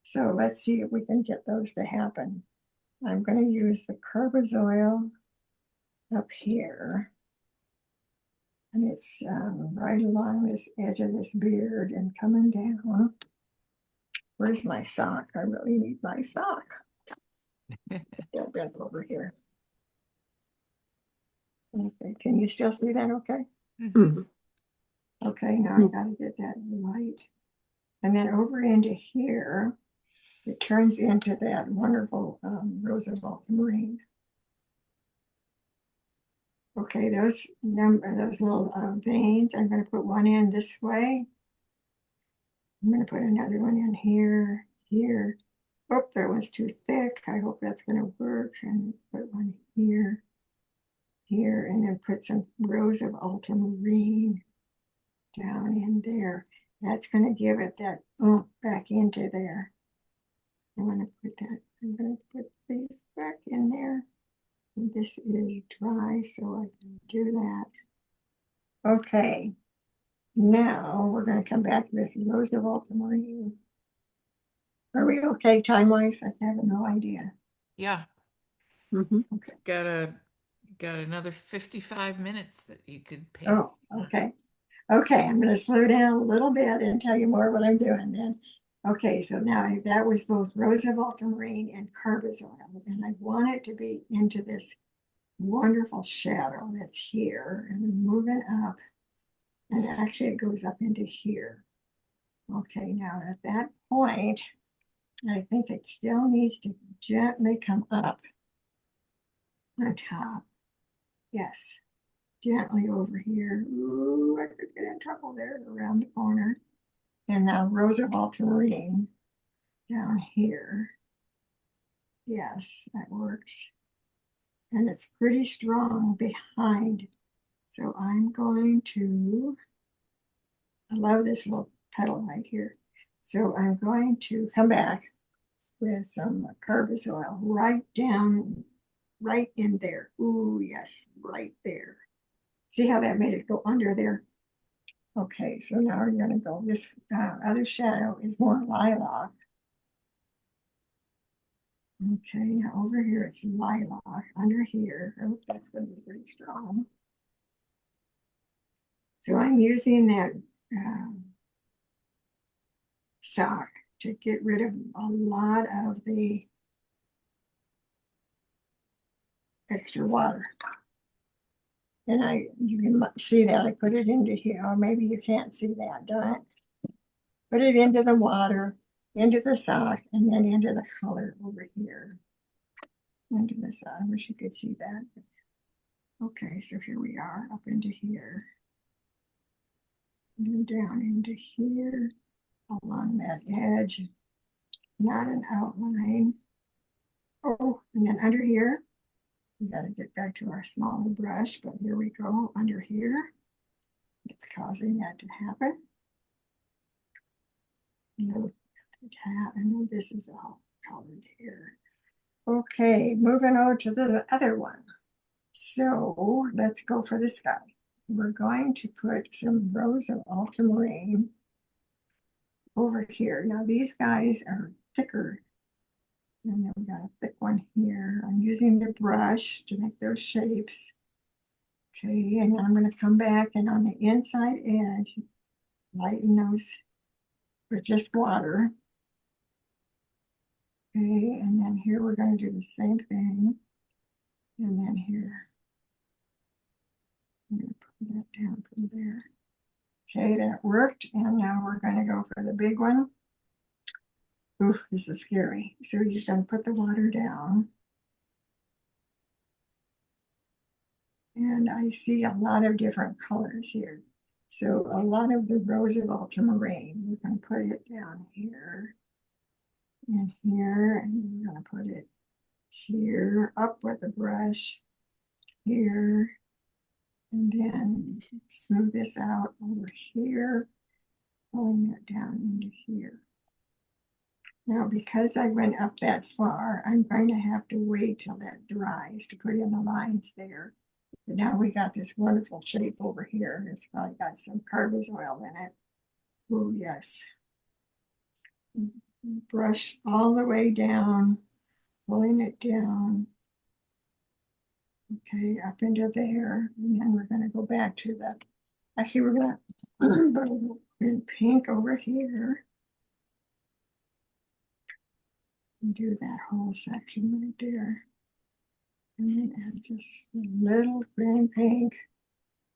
So let's see if we can get those to happen. I'm going to use the Carbozoil up here. And it's right along this edge of this beard and coming down. Where's my sock? I really need my sock. They'll bend over here. Okay, can you still see that okay? Mhm. Okay, now I gotta get that light. And then over into here, it turns into that wonderful rose of ultramarine. Okay, those little veins, I'm gonna put one in this way. I'm gonna put another one in here, here. Oh, that one's too thick. I hope that's gonna work. And put one here, here, and then put some rose of ultramarine down in there. That's gonna give it that oomph back into there. I'm gonna put these back in there. And this is dry, so I can do that. Okay. Now we're going to come back to this rose of ultramarine. Are we okay time-wise? I have no idea. Yeah, Okay. got another 55 minutes that you could paint. Oh, okay. Okay, I'm going to slow down a little bit and tell you more what I'm doing then. Okay, so now that was both rose of ultramarine and Carbozoil, and I want it to be into this wonderful shadow that's here, and I'm moving up, and actually it goes up into here. Okay, now at that point, I think it still needs to gently come up on top. Yes, gently over here. Ooh, I could get in trouble there around the corner. And now Rose of Ultramarine down here. Yes, that works. And it's pretty strong behind. So I'm going to, I love this little petal right here. So I'm going to come back with some carbazoil right down, right in there. Ooh, yes, right there. See how that made it go under there? Okay, so now we're gonna go, this other shadow is more lilac. Okay, now over here it's lilac, under here, oh, that's gonna be pretty strong. So I'm using that sock to get rid of a lot of the extra water. And you can see that I put it into here, or maybe you can't see that, don't it? Put it into the water, into the sock, and then into the color over here. Into the sock, I wish you could see that. Okay, so here we are, up into here. And then down into here, along that edge, not an outline. Oh, and then under here, we gotta get back to our smaller brush, but here we go, under here. It's causing that to happen. And then this is all colored here. Okay, moving over to the other one. So let's go for this guy. We're going to put some Rose of Ultramarine over here. Now these guys are thicker. And then we got a thick one here. I'm using the brush to make those shapes. Okay, and then I'm going to come back and on the inside edge, lighten those with just water. Okay, and then here we're going to do the same thing. And then here, I'm going to put that down from there. Okay, that worked. And now we're going to go for the big one. Ooh, this is scary. So you're going to put the water down. And I see a lot of different colors here. So a lot of the Rose of Ultramarine, we're going to put it down here and here, and we're going to put it here, up with the brush, here, and then smooth this out over here, pulling it down into here. Now, because I went up that far, I'm going to have to wait till that dries to put in the lines there. But now we got this wonderful shape over here. It's probably got some carbazoil in it. Oh, yes. Brush all the way down, pulling it down. Okay, up into there. And then we're going to go back to the, actually, we're going to put a little in pink over here. And do that whole section right there. And then add just a little green pink.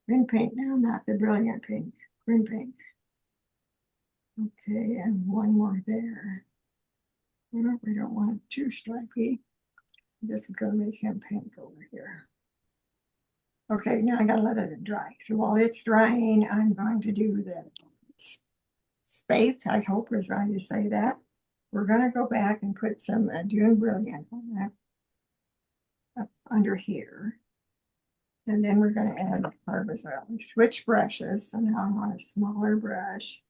Green pink now, not the brilliant pink. Green pink. Okay, and one more there. Well, we don't want it too stripy. I guess we're going to make him pink over here. Okay, now I gotta let it dry. So while it's drying, I'm going to do the spathe, I hope is how you say that. We're gonna go back and put some June Brilliant on that up under here. And then we're gonna add the carbazoil. We switch brushes, so now I'm on a smaller brush.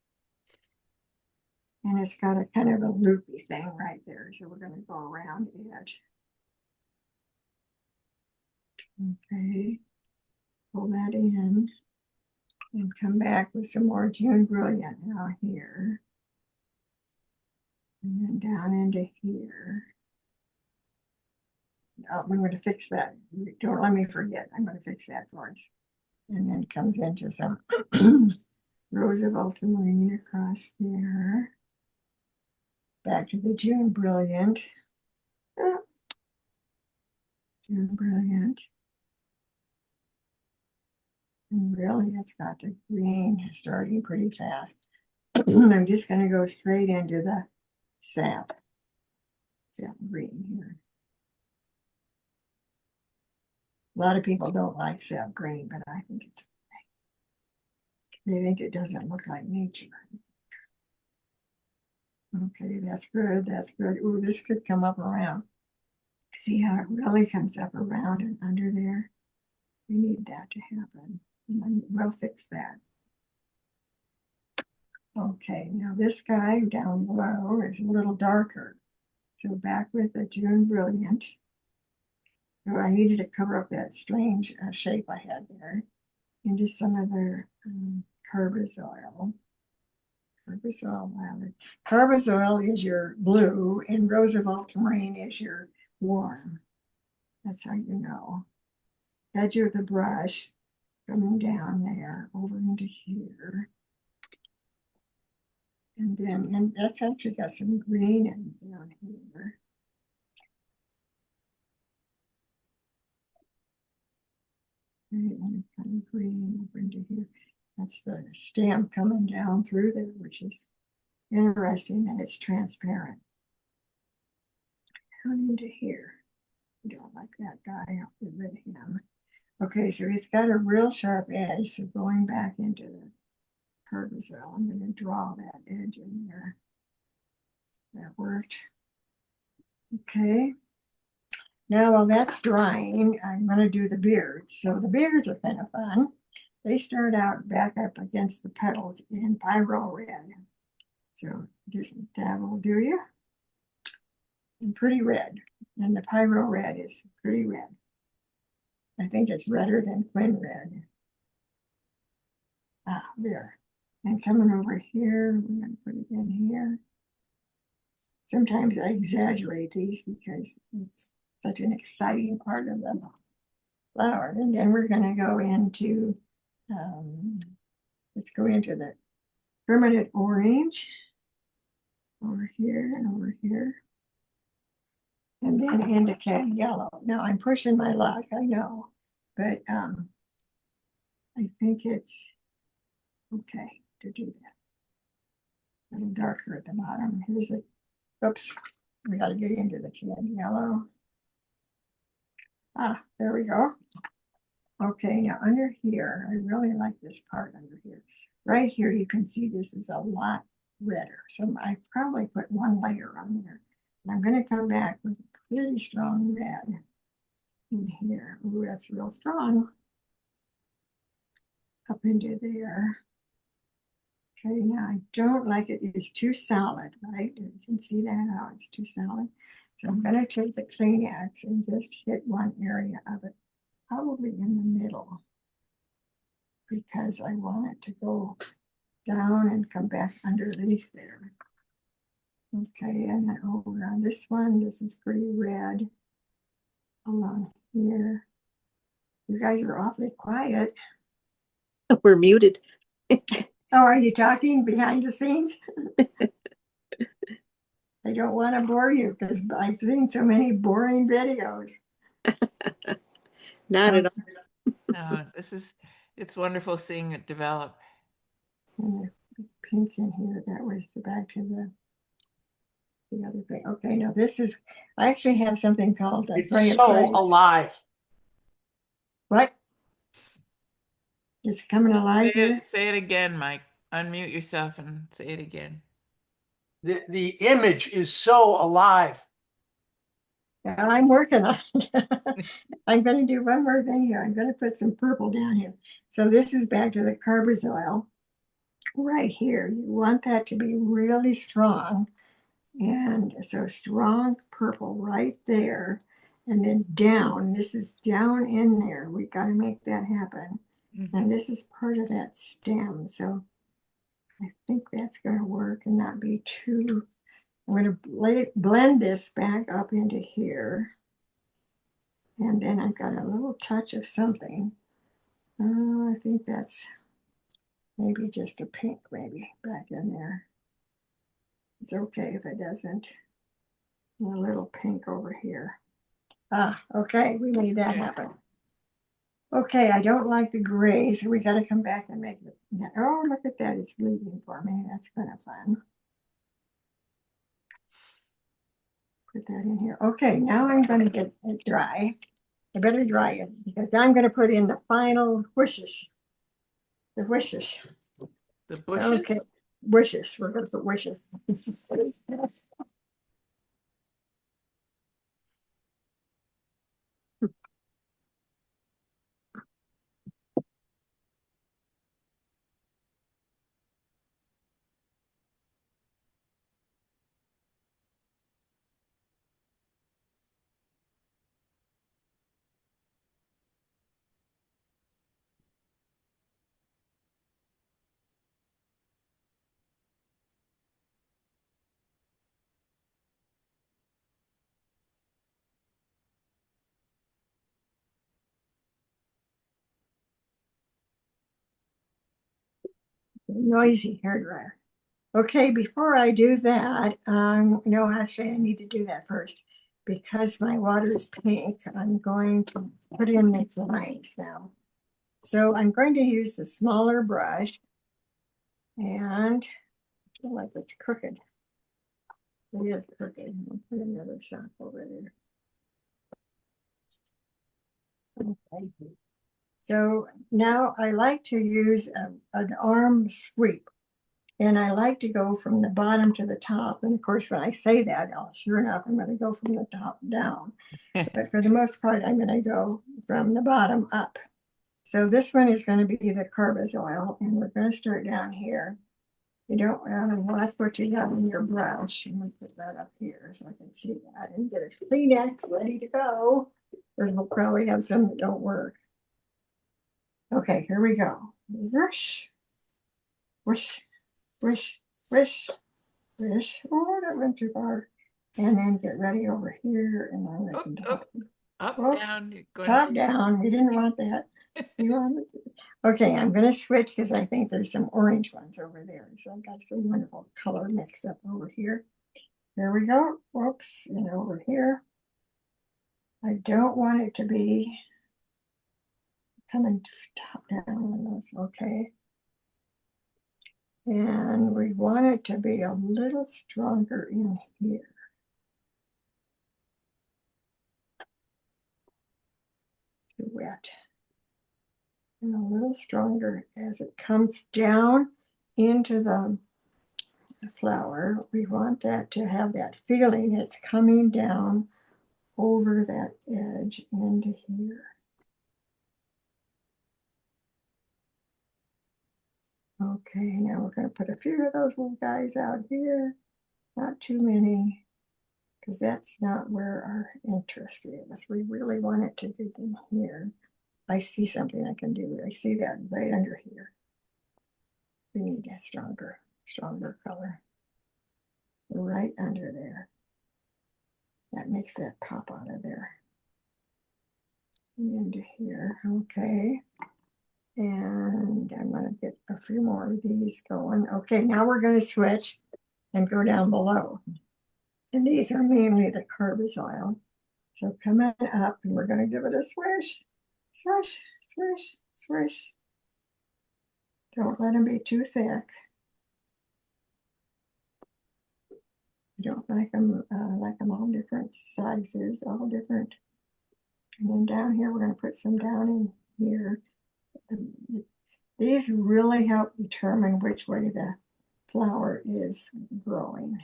And it's got a kind of a loopy thing right there. So we're gonna go around the edge. Okay, pull that in and come back with some more June Brilliant now here. And then down into here. Oh, I'm going to fix that. Don't let me forget. I'm going to fix that for us. And then comes into some Rose of Ultramarine across there. Back to the June Brilliant. Oh. June Brilliant. And really, it's got the green starting pretty fast. I'm just going to go straight into the sap green here. A lot of people don't like sap green, but I think it's okay. They think it doesn't look like nature. Okay, that's good. That's good. Ooh, this could come up around. See how it really comes up around and under there? We need that to happen. And then we'll fix that. Okay, now this guy down below is a little darker. So back with the June Brilliant. So I needed to cover up that strange shape I had there. Into some of the carbazole. Carbazole violet. Carbazole is your blue and Roosevelt Terrain is your warm. That's how you know. Edge of the brush coming down there over into here. And that's actually got some green in down here. And kind of green over into here. That's the stem coming down through there, which is interesting that it's transparent. Down into here. I don't like that guy. I'll get rid of him. Okay, so it's got a real sharp edge. So going back into the carbazole, I'm going to draw that edge in there. That worked. Okay. Now, while that's drying, I'm going to do the beards. So the beards are kind of fun. They start out back up against the petals in pyro red. So just that will do you. And pretty red. And the pyro red is pretty red. I think it's redder than Quinn red. Ah, there. And coming over here, we're going to put it in here. Sometimes I exaggerate these because it's such an exciting part of the flower. And then we're going to go into, let's go into the permanent orange over here and over here. And then into cat yellow. Now I'm pushing my luck, I know, but I think it's okay to do that. A little darker at the bottom. Here's it. Oops, we got to get into the cat yellow. Ah, there we go. Okay, now under here, I really like this part under here. Right here, you can see this is a lot redder. So I probably put one layer on there. And I'm going to come back with a pretty strong red in here. Ooh, that's real strong. Up into there. Okay, now I don't like it. It's too solid, right? You can see that how it's too solid. So I'm going to take the Kleenex and just hit one area of it, probably in the middle, because I want it to go down and come back underneath there. Okay, and then over on this one, this is pretty red. Along here. You guys are awfully quiet. We're muted. Oh, are you talking behind the scenes? I don't want to bore you because I've seen so many boring videos. Not at all. No, it's wonderful seeing it develop. And the pink in here, that was back to the other thing. Okay, now this is, I actually have something called It's so alive. What? It's coming alive here? Say it again, Mike. Unmute yourself and say it again. The image is so alive. I'm working on it. I'm going to do one more thing here. I'm going to put some purple down here. So this is back to the carbazole right here. You want that to be really strong. And so strong purple right there. And then down. This is down in there. We got to make that happen. And this is part of that stem. So I think that's going to work and not be too. I'm going to blend this back up into here. And then I've got a little touch of something. I think that's maybe just a pink, maybe back in there. It's okay if it doesn't. A little pink over here. Ah, okay, we made that happen. Okay, I don't like the gray, so we got to come back and make it. Oh, look at that, it's leaving for me. That's kind of fun. Put that in here. Okay, now I'm going to get it dry. I better dry it because now I'm going to put in the final wishes. The wishes. The bushes? Okay, wishes. We're going to put wishes. Noisy hairdryer. Okay, before I do that, no, actually, I need to do that first because my water is pink. I'm going to put in the lines now. So I'm going to use the smaller brush and I feel like it's crooked. It is crooked. I'll put another sock over there. Okay. So now I like to use an arm sweep. And I like to go from the bottom to the top. And of course, when I say that, sure enough, I'm going to go from the top down. But for the most part, I'm going to go from the bottom up. So this one is going to be the carbazoil, and we're going to start down here. You don't want to watch what you have in your brush. I'm going to put that up here so I can see that and get a Kleenex ready to go. Because we'll probably have some that don't work. Okay, here we go. Whoosh, whoosh, whoosh, whoosh, whoosh. Oh, that went too far. And then get ready over here, and I'm Up, making up, up, oh, down. You're going top down. We didn't want that. You want it? Okay, I'm going to switch because I think there's some orange ones over there. So I've got some wonderful color mixed up over here. There we go. Whoops, and over here. I don't want it to be coming top down on those. Okay. And we want it to be a little stronger in here. Too wet. And a little stronger as it comes down into the flower. We want that to have that feeling it's coming down over that edge into here. Okay, now we're going to put a few of those little guys out here. Not too many, because that's not where our interest is. We really want it to get in here. I see something I can do. I see that right under here. We need a stronger color. Right under there. That makes that pop out of there. And into here, okay. And I'm going to get a few more of these going. Okay, now we're going to switch and go down below. And these are mainly the carbazoil. So coming up, and we're going to give it a swish, swish, swish, swish. Don't let them be too thick. You don't like them all different sizes, all different. And then down here, we're going to put some down in here. These really help determine which way the flower is growing.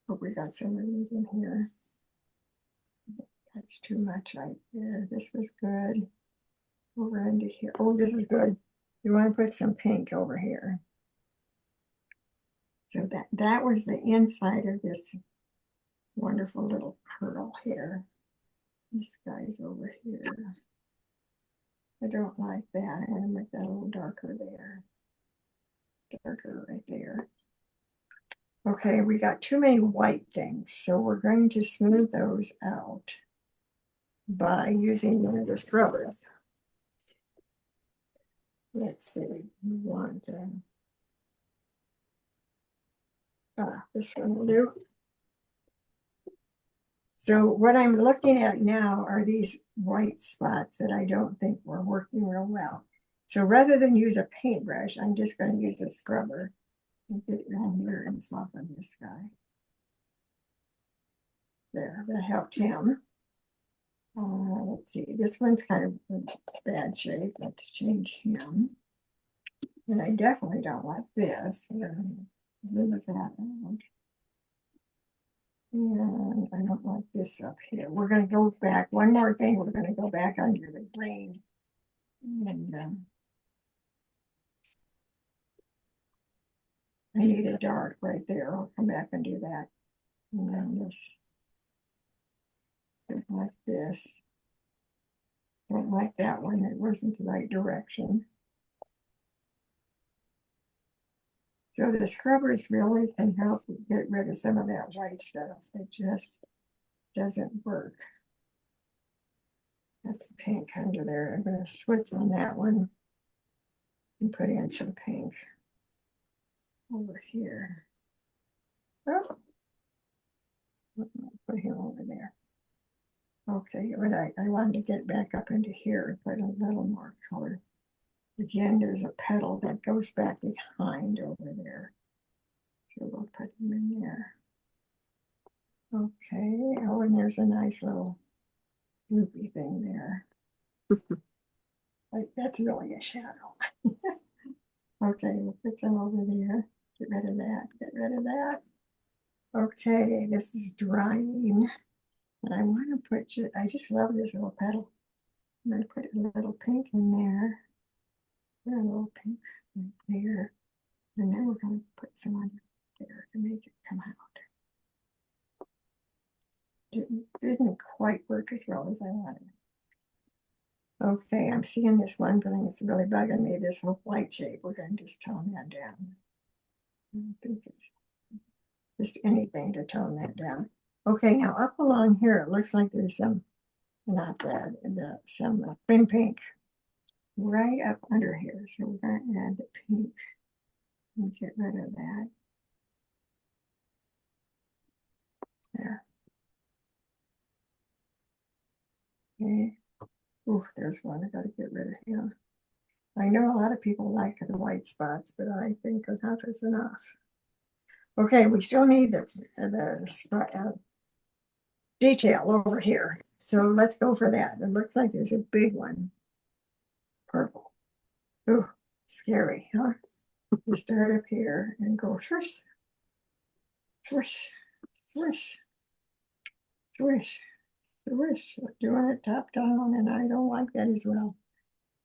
But we got some of these in here. That's too much right there. This was good. Over into here. Oh, this is good. You want to put some pink over here. So that was the inside of this wonderful little curl here. This guy's over here. I don't like that. I'm going to make that a little darker there. Darker right there. Okay, we got too many white things, so we're going to smooth those out by using one of the scrubbers. Let's see, we want this one will do. So what I'm looking at now are these white spots that I don't think were working real well. So rather than use a paintbrush, I'm just going to use a scrubber and get it down here and soften this guy. There, that helped him. Let's see, this one's kind of in bad shape. Let's change him. And I definitely don't like this. Look at that. And I don't like this up here. We're going to go back. One more thing. We're going to go back under the green. And I need a dark right there. I'll come back and do that. And then this. Like this. Don't like that one. It wasn't the right direction. So the scrubbers really can help get rid of some of that white stuff. It just doesn't work. That's pink under there. I'm going to switch on that one and put in some pink over here. Oh, put him over there. Okay, but I wanted to get back up into here and put a little more color. Again, there's a petal that goes back behind over there. So we'll put him in there. Okay, oh, and there's a nice little loopy thing there. Like, that's really a shadow. Okay, we'll put some over there. Get rid of that, get rid of that. Okay, this is drying. And I want to put, I just love this little petal. I'm going to put a little pink in there. Put a little pink right there. And then we're going to put some on there to make it come out. Didn't quite work as well as I wanted. Okay, I'm seeing this one thing that's really bugging me, this little white shape. We're going to just tone that down. I think it's just anything to tone that down. Okay, now up along here, it looks like there's some, not red, some green pink right up under here. So we're going to add the pink and get rid of that. There. Okay. Oh, there's one. I got to get rid of him. I know a lot of people like the white spots, but I think enough is enough. Okay, we still need the detail over here. So let's go for that. It looks like there's a big one. Purple. Oh, scary, huh? You start up here and go swish, swish, swish, swish, swish. Doing it top down, and I don't like that as well.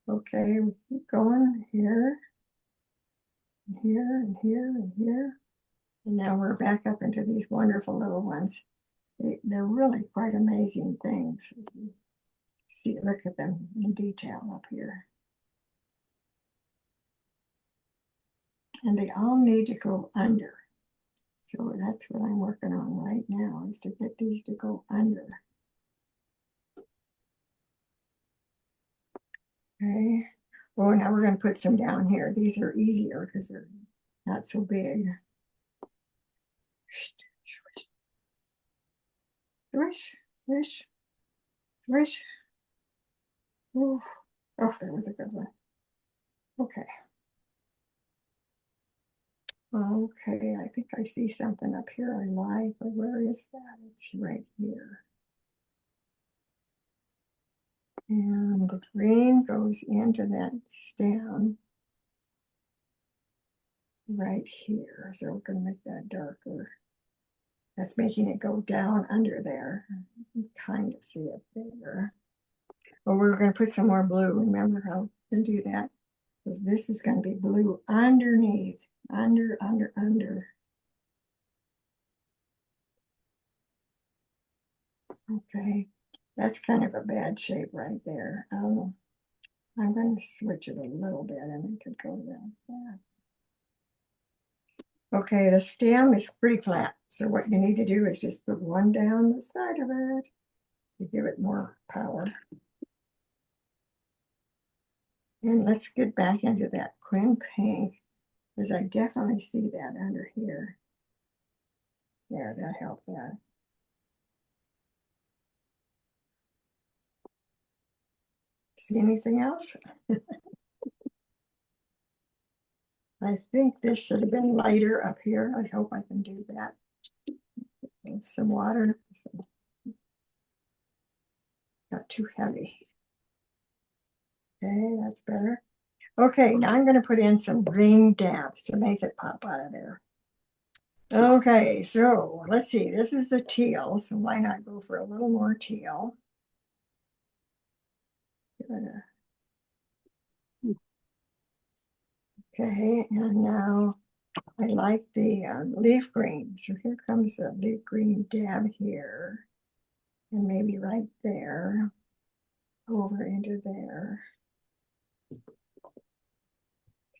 Okay, we keep going here, and here, and here, and here. And now we're back up into these wonderful little ones. They're really quite amazing things. See, look at them in detail up here. And they all need to go under. So that's what I'm working on right now, is to get these to go under. Okay. Oh, now we're going to put some down here. These are easier because they're not so big. Swish, swish, swish. Oh, that was a good one. Okay. Okay, I think I see something up here I like, but where is that? It's right here. And the green goes into that stem right here. So we're going to make that darker. That's making it go down under there. You can kind of see it there. But we're going to put some more blue. Remember how we can do that? Because this is going to be blue underneath. Under. Okay. That's kind of a bad shape right there. I'm going to switch it a little bit and it could go like that. Okay, the stem is pretty flat. So what you need to do is just put one down the side of it to give it more power. And let's get back into that quin pink, because I definitely see that under here. There, that helped that. See anything else? I think this should have been lighter up here. I hope I can do that. And some water. got too heavy. Okay, that's better. Okay, now I'm going to put in some green dabs to make it pop out of there. Okay, so let's see. This is the teal, so why not go for a little more teal? Okay, and now I like the leaf green. So here comes a leaf green dab here, and maybe right there, over into there.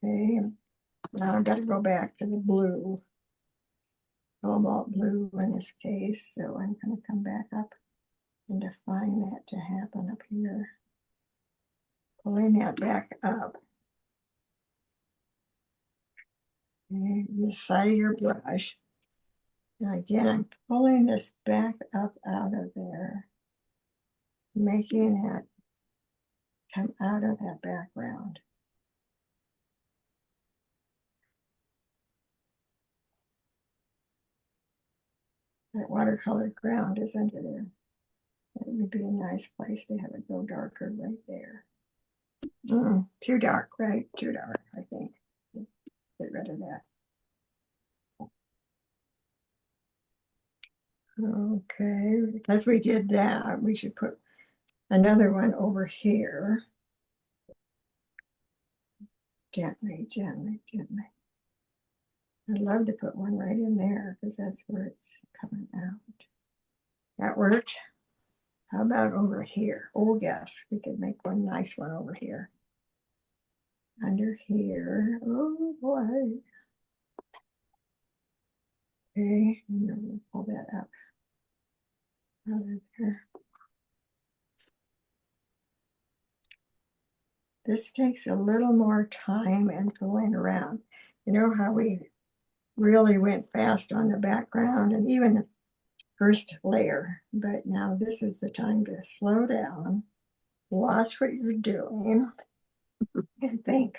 Okay, now I've got to go back to the blue, cobalt blue in this case. So I'm going to come back up and define that to happen up here. Pulling that back up. Okay, the side of your brush. And again, I'm pulling this back up out of there, making it come out of that background. That watercolor ground is under there. That would be a nice place to have it go darker right there. Too dark, right? Too dark, I think. Get rid of that. Okay, because we did that, we should put another one over here. Gently, gently, gently. I'd love to put one right in there because that's where it's coming out. That worked. How about over here? Oh, yes, we could make one nice one over here. Under here. Oh, boy. Okay, and then we'll pull that up out of there. This takes a little more time and going around. You know how we really went fast on the background and even the first layer, but now this is the time to slow down, watch what you're doing, and think,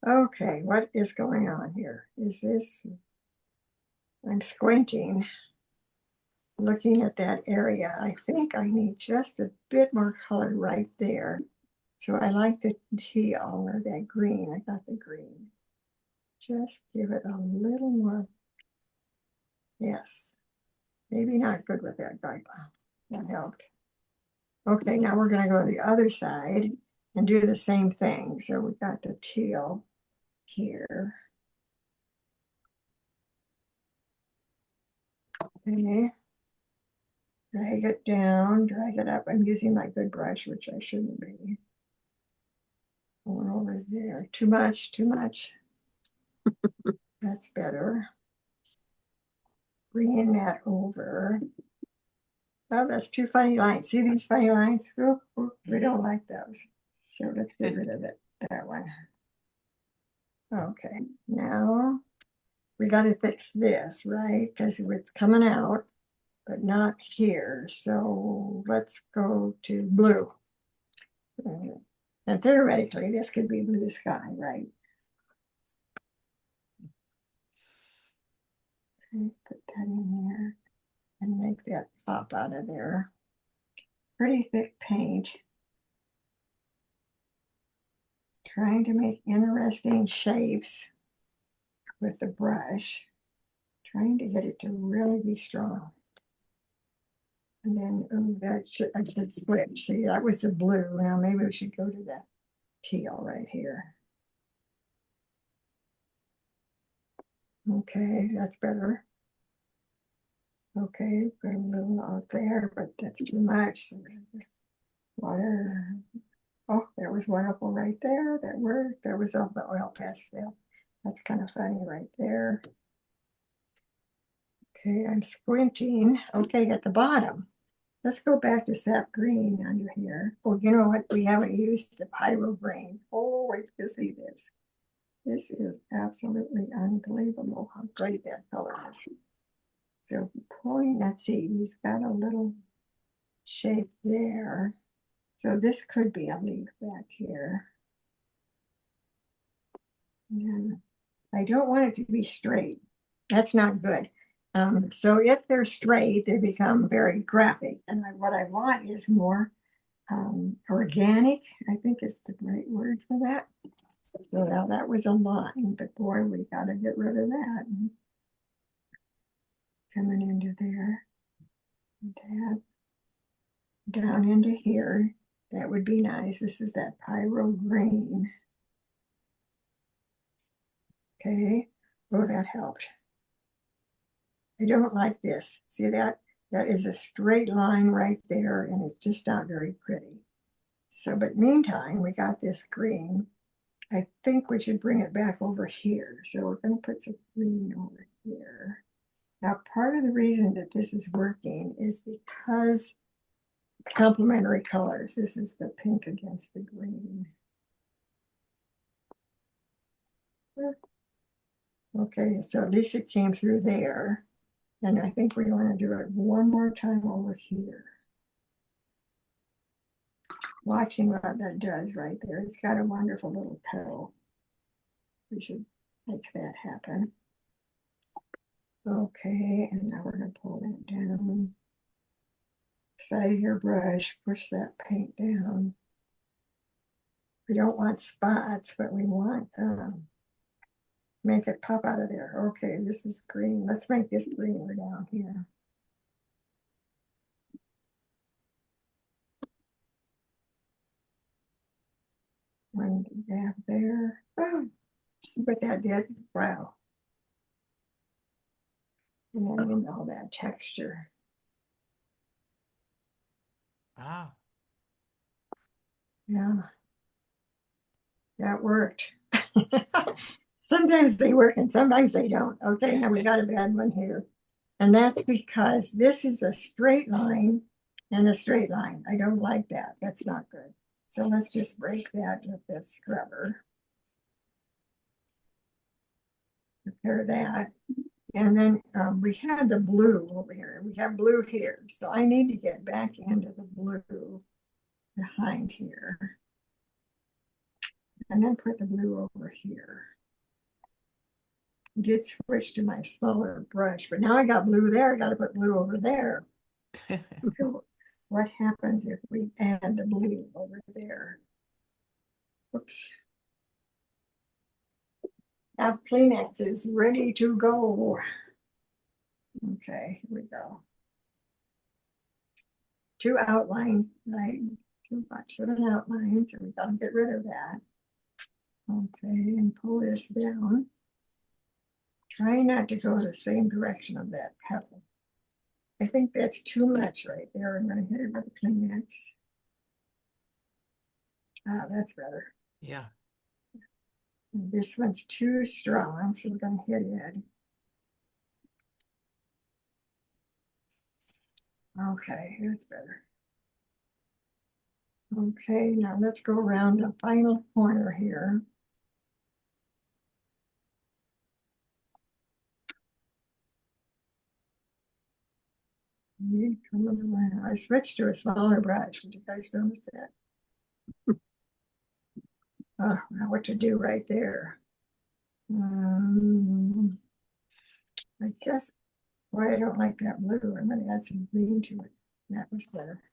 okay, what is going on here? Is this, I'm squinting, looking at that area. I think I need just a bit more color right there. So I like the teal or that green. I got the green. Just give it a little more. Yes. Maybe not good with that guy. That helped. Okay, now we're going to go to the other side and do the same thing. So we got the teal here. Okay. Drag it down, drag it up. I'm using my good brush, which I shouldn't be. Going over there. Too much, too much. That's better. Bringing that over. Oh, that's two funny lines. See these funny lines? Ooh, ooh, we don't like those. So let's get rid of it. That one. Okay, now we got to fix this, right? Because it's coming out, but not here. So let's go to blue. And theoretically, this could be blue sky, right? Okay, put that in there and make that pop out of there. Pretty thick paint. Trying to make interesting shapes with the brush. Trying to get it to really be strong. And then I should switch. See, that was the blue. Now maybe we should go to the teal right here. Okay, that's better. Okay, put a little out there, but that's too much. So water. Oh, there was one up right there. That worked. There was all the oil pastel. That's kind of funny right there. Okay, I'm squinting. Okay, at the bottom. Let's go back to sap green under here. Oh, you know what? We haven't used the pyro green. Oh, wait to see this. This is absolutely unbelievable how great that color is. So pulling, let's see, he's got a little shape there. So this could be a leaf back here. And I don't want it to be straight. That's not good. So if they're straight, they become very graphic. And what I want is more organic, I think is the right word for that. So now that was a line, but boy, we got to get rid of that. Coming into there, that down into here. That would be nice. This is that pyro green. Okay. Oh, that helped. I don't like this. See that? That is a straight line right there, and it's just not very pretty. So, but meantime, we got this green. I think we should bring it back over here. So we're going to put some green over here. Now, part of the reason that this is working is because complementary colors. This is the pink against the green. Okay, so at least it came through there. And I think we want to do it one more time over here. Watching what that does right there. It's got a wonderful little petal. We should make that happen. Okay, and now we're going to pull that down. Side of your brush, push that paint down. We don't want spots, but we want make it pop out of there. Okay, this is green. Let's make this greener down here. One dab there. Oh, see what that did? Wow. And then we know that texture. Wow. Yeah. That worked. Sometimes they work and sometimes they don't. Okay, now we got a bad one here. And that's because this is a straight line and a straight line. I don't like that. That's not good. So let's just break that with this scrubber. Repair that. And then we had the blue over here. We have blue here. So I need to get back into the blue behind here. And then put the blue over here. Did switch to my smaller brush, but now I got blue there. I got to put blue over there. So what happens if we add the blue over there? Whoops. Have Kleenexes ready to go. Okay, here we go. Two outline, right? Too much of an outline, so we got to get rid of that. Okay, and pull this down. Try not to go the same direction of that petal. I think that's too much right there. I'm going to hit it with a Kleenex. Ah, that's better. Yeah. This one's too strong, so we're going to hit it. Okay, that's better. Okay, now let's go around the final corner here. I switched to a smaller brush. Did you guys notice that? Oh, now what to do right there? I guess why I don't like that blue. I'm going to add some green to it. That was better.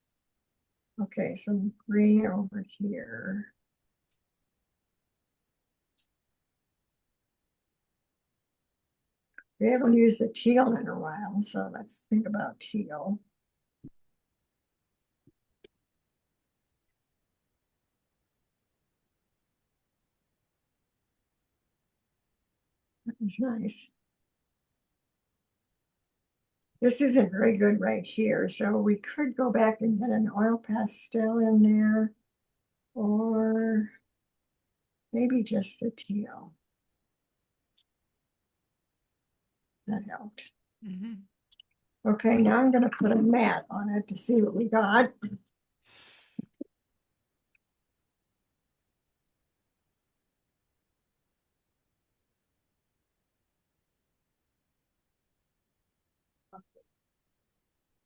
Okay, some green over here. We haven't used the teal in a while, so let's think about teal. That was nice. This isn't very good right here, so we could go back and get an oil pastel in there, or maybe just the teal. That helped. Okay, now I'm going to put a matte on it to see what we got.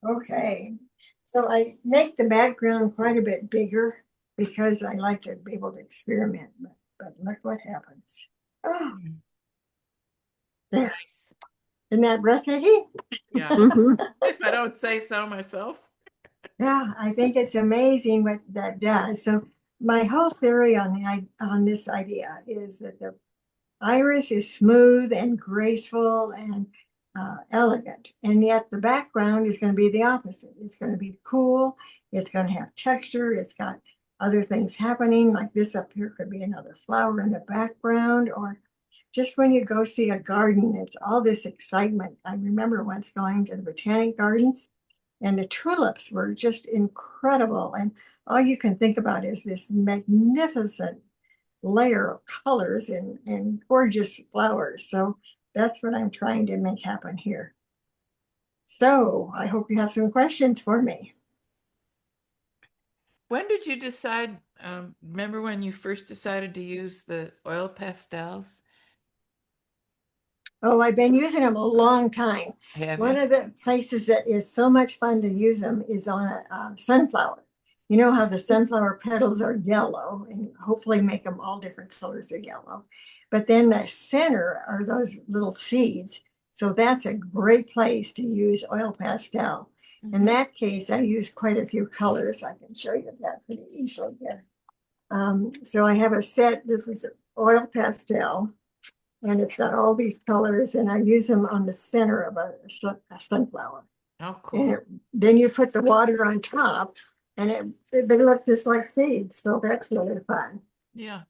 Okay, so I make the background quite a bit bigger because I like to be able to experiment, but look what happens. Oh, there. Isn't that breathtaking? Yeah. Mhm. If I don't say so myself. Yeah, I think it's amazing what that does. So my whole theory on on this idea is that the iris is smooth and graceful and elegant, and yet the background is going to be the opposite. It's going to be cool. It's going to have texture. It's got other things happening, like this up here could be another flower in the background, or just when you go see a garden, it's all this excitement. I remember once going to the Botanic Gardens, and the tulips were just incredible. And all you can think about is this magnificent layer of colors and gorgeous flowers. So that's what I'm trying to make happen here. So I hope you have some questions for me. When did you decide? Remember when you first decided to use the oil pastels? Oh, I've been using them a long time. Have One you? of the places that is so much fun to use them is on a sunflower. You know how the sunflower petals are yellow, and hopefully make them all different colors of yellow. But then the center are those little seeds. So that's a great place to use oil pastel. In Mhm. that case, I use quite a few colors. I can show you that pretty easily here. So I have a set. This is oil pastel, and it's got all these colors, and I use them on the center of a sunflower. Oh, And cool. then you put the water on top, and they look just like seeds. So that's really fun. Yeah.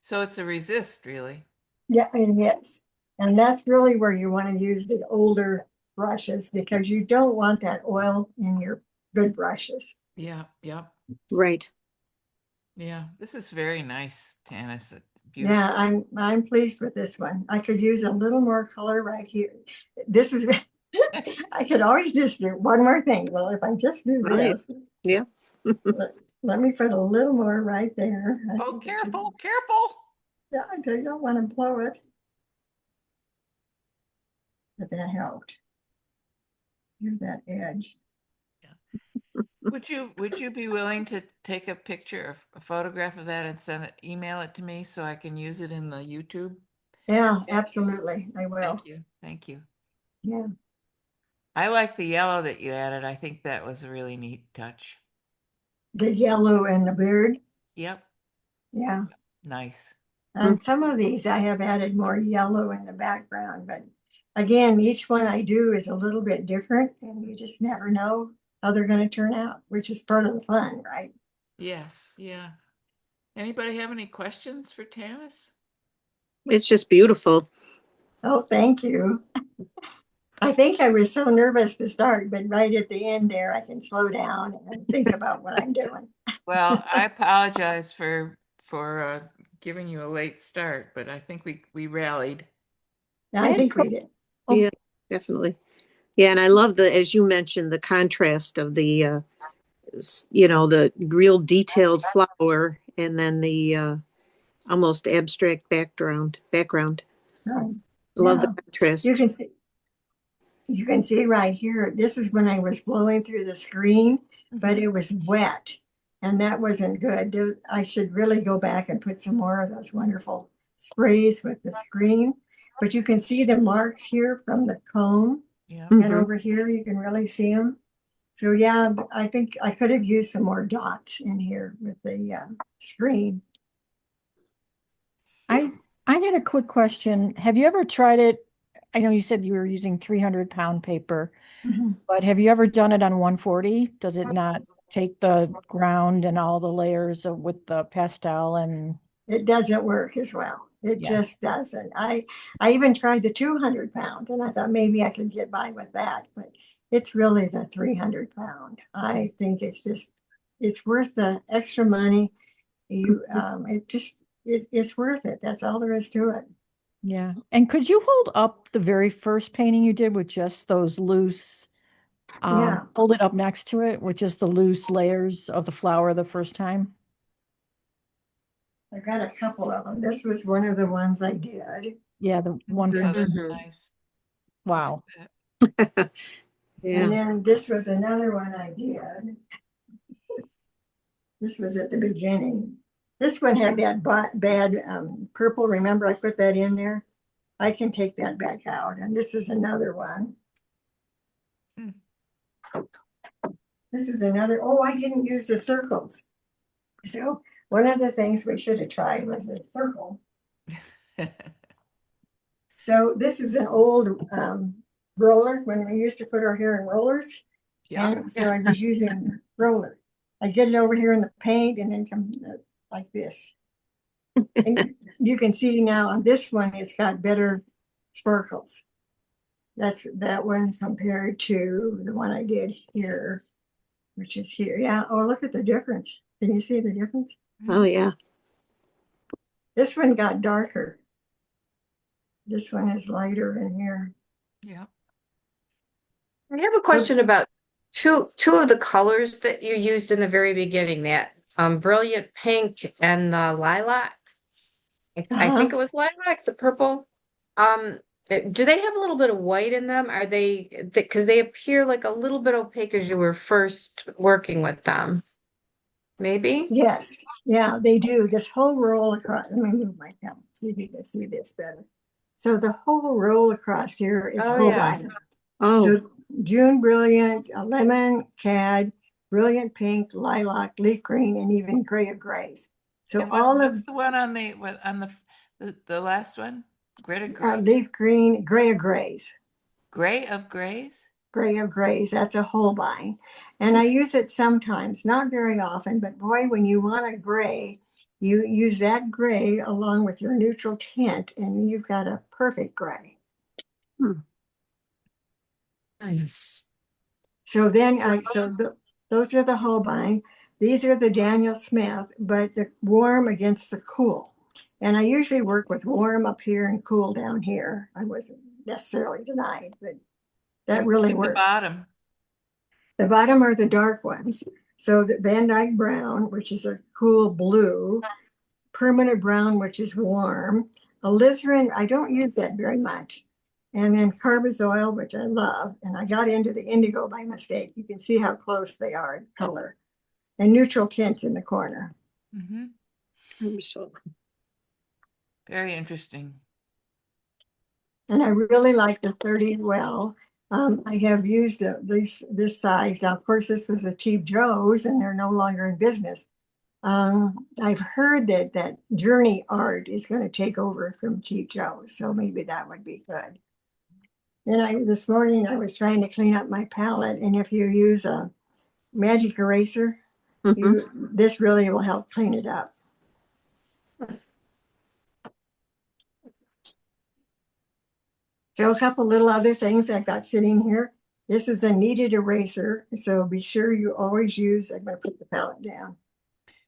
So it's a resist, really. Yeah, it is. And that's really where you want to use the older brushes, because you don't want that oil in your good brushes. Yeah. Yeah. Right. Yeah. This is very nice, Tanis. Beautiful. Yeah, I'm pleased with this one. I could use a little more color right here. This is I could always just do one more thing. Well, if I just do Right. this, Yeah. let me put a little more right there. I Oh, think it should be- careful, careful. Yeah, I don't want to blow it. But that helped. Here's that edge. Would you be willing to take a picture, a photograph of that and email it to me so I can use it in the YouTube? Yeah, absolutely. I will. Thank you. Thank you. Yeah. I like the yellow that you added. I think that was a really neat touch. The yellow and the beard. Yep. Yeah. Nice. And some of these I have added more yellow in the background, but again, each one I do is a little bit different, and you just never know how they're going to turn out, which is part of the fun, right? Yes. Yeah. Anybody have any questions for Tanis? It's just beautiful. Oh, thank you. I think I was so nervous to start, but right at the end there, I can slow down and think about what I'm doing. Well, I apologize for giving you a late start, but I think we rallied. Yeah, I I had think we did. Oh, yeah, definitely. Yeah, and I love as you mentioned, the contrast of the, the real detailed flower and then the almost abstract background. Um, Love the yeah, you contrast. can see. You can see right here, this is when I was blowing through the screen, but Mhm. it was wet, and that wasn't good. I should really go back and put some more of those wonderful sprays with the screen. But you can see the marks here from the comb, Yeah. and Mhm. over here you can really see them. So yeah, I think I could have used some more dots in here with the screen. I I had a quick question. Have you ever tried it? I know you said you were using 300-pound paper, Mhm. but have you ever done it on 140? Does it not take the ground and all the layers with the pastel and It doesn't work as well. It yeah. just doesn't. I even tried the 200-pound, and I thought maybe I could get by with that, but it's really the 300-pound. I think it's worth the extra money. It's worth it. That's all there is to it. Yeah. And could you hold up the very first painting you did with just those loose, Yeah, hold it up next to it with just the loose layers of the flower the first time? I got a couple of them. This was one of the ones I did. Yeah, the one Oh, from, that's Mhm. nice. wow. Yeah. And then this was another one I did. This was at the beginning. This one had that bad purple. Remember, I put that in there. I can take that back out. And this is another one. Hmm. This is another, oh, I didn't use the circles. So one of the things we should have tried was a circle. So this is an old roller when we used to put our hair in rollers. Yeah. And so I was using roller. I get it over here in the paint and then come like this. And you can see now on this one, it's got better sparkles. That's that one compared to the one I did here, which is here. Yeah. Oh, look at the difference. Can you see the difference? Oh, yeah. This one got darker. This one is lighter in here. Yeah. I have a question about two of the colors that you used in the very beginning, that brilliant pink and the lilac. I think it was lilac, the purple. Do they have a little bit of white in them? Are they, because they appear like a little bit opaque as you were first working with them? Maybe? Yes. Yeah, they do. This whole roll across. Let me move my camera. See if you can see this better. So the whole roll across here is Oh, Holbein. Oh, So June Brilliant, lemon, cad, brilliant pink, lilac, leaf green, and even gray of grays. So And all what's of the one on the last one? Gray of grays? leaf green, gray of grays. Gray of grays? Gray of grays, that's a Holbein. And I use it sometimes, not very often, but boy, when you want a gray, you use that gray along with your neutral tint and you've got a perfect gray. Nice. So then, those are the Holbein. These are the Daniel Smith, but the warm against the cool. And I usually work with warm up here and cool down here. I wasn't necessarily denied, but that And really what's at works. the bottom. The bottom are the dark ones. So the Van Dyke Brown, which is a cool blue, Permanent Brown, which is warm, alizarin, I don't use that very much. And then Carbazoil, which I love. And I got into the indigo by mistake. You can see how close they are in color. And neutral tints in the corner. so Very interesting. And I really like the 30 well. I have used this size. Now, of course, this was a Cheap Joe's and they're no longer in business. I've heard that Journey Art is going to take over from Cheap Joe's, so maybe that would be good. And this morning I was trying to clean up my palette, and if you use a magic eraser, this really will help clean it up. So a couple little other things I've got sitting here. This is a kneaded eraser, so be sure you always use. I'm going to put the palette down.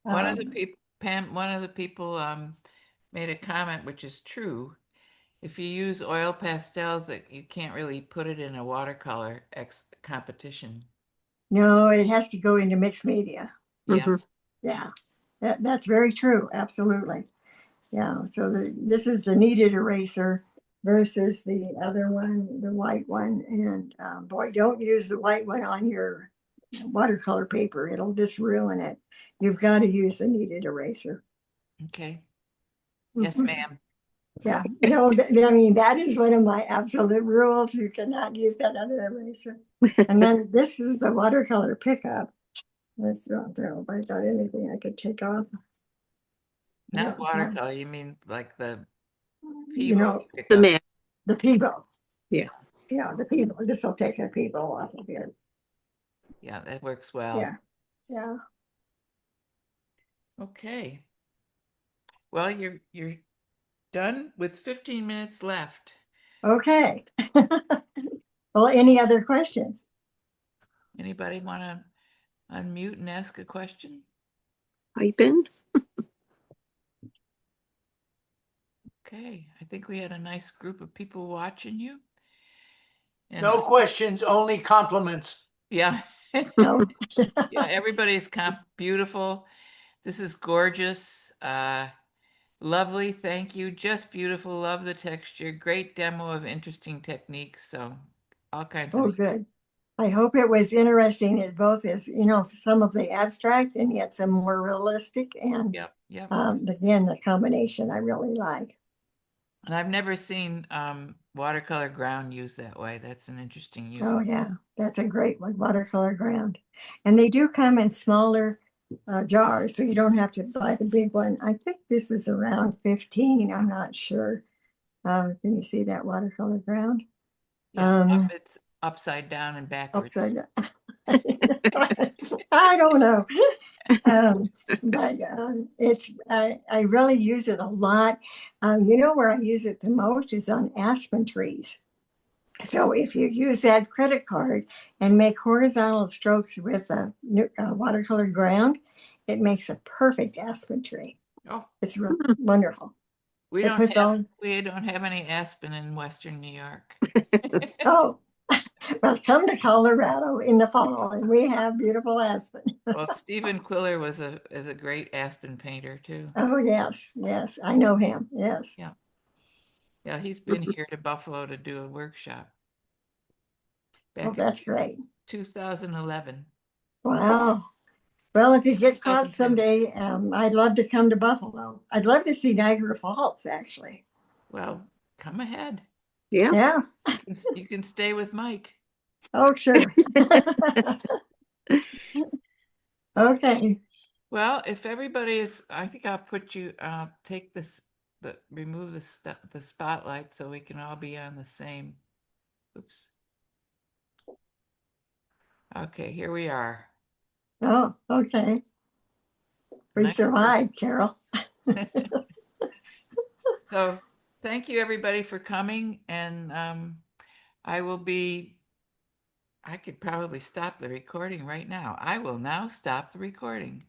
One of the people, Pam, one of the people made a comment, which is true. If you use oil pastels, that you can't really put it in a watercolor competition. No, it has to go into mixed media. Yeah. Yeah, that's very true. Absolutely. Yeah. So this is the kneaded eraser versus the other one, the white one. And boy, don't use the white one on your watercolor paper. It'll just ruin it. You've got to use the kneaded eraser. Okay. Yes, ma'am. Yeah. No, I mean, that is one of my absolute rules. You cannot use that other eraser. And then this is the watercolor pickup. Let's not know if I got anything I could take off. Not watercolor, you mean like the You know, the man. the Peebo. Yeah. Yeah, the Peebo. This will take a Peebo off of here. Yeah, that works well. Yeah. Yeah. Okay. Well, you're done with 15 minutes left. Okay. Well, any other questions? Anybody want to unmute and ask a question? Pipe in. Okay, I think we had a nice group of people watching you. And No questions, only compliments. yeah. No. Yeah, everybody's beautiful. This is gorgeous. Lovely, thank you. Just beautiful. Love the texture. Great demo of interesting techniques. So all kinds Oh, of good. I hope it was interesting as both as, some of the abstract and yet some more realistic. And Yep. again, the combination I really like. And I've never seen watercolor ground used that way. That's an interesting use. Oh, yeah, that's a great one, watercolor ground. And they do come in smaller jars, so you don't have to buy the big one. I think this is around 15, I'm not sure. Can you see that watercolor ground? Yeah, it's upside down and backwards. Upside down. I don't know. But I really use it a lot. You know where I use it the most is on aspen trees. So if you use that credit card and make horizontal strokes with a watercolor ground, it makes a perfect aspen tree. Oh, It's wonderful. we It don't puts have all, we don't have any aspen in Western New York. oh, well, come to Colorado in the fall and we have beautiful aspen. Well, Stephen Quiller is a great aspen painter too. Oh, yes, yes, I know him, yes. Yeah. Yeah, he's been here to Buffalo to do a workshop Oh, back in that's great. 2011. Wow. Well, if you get caught 2010. someday, I'd love to come to Buffalo. I'd love to see Niagara Falls, actually. Well, come ahead. Yeah. Yeah. You can stay with Mike. Oh, sure. Okay. Well, if everybody is, I think I'll take remove the spotlight so we can all be on the same. Oops. Okay, here we are. Oh, okay. We Nice. survived, Carol. So thank you everybody for coming, and I could probably stop the recording right now. I will now stop the recording.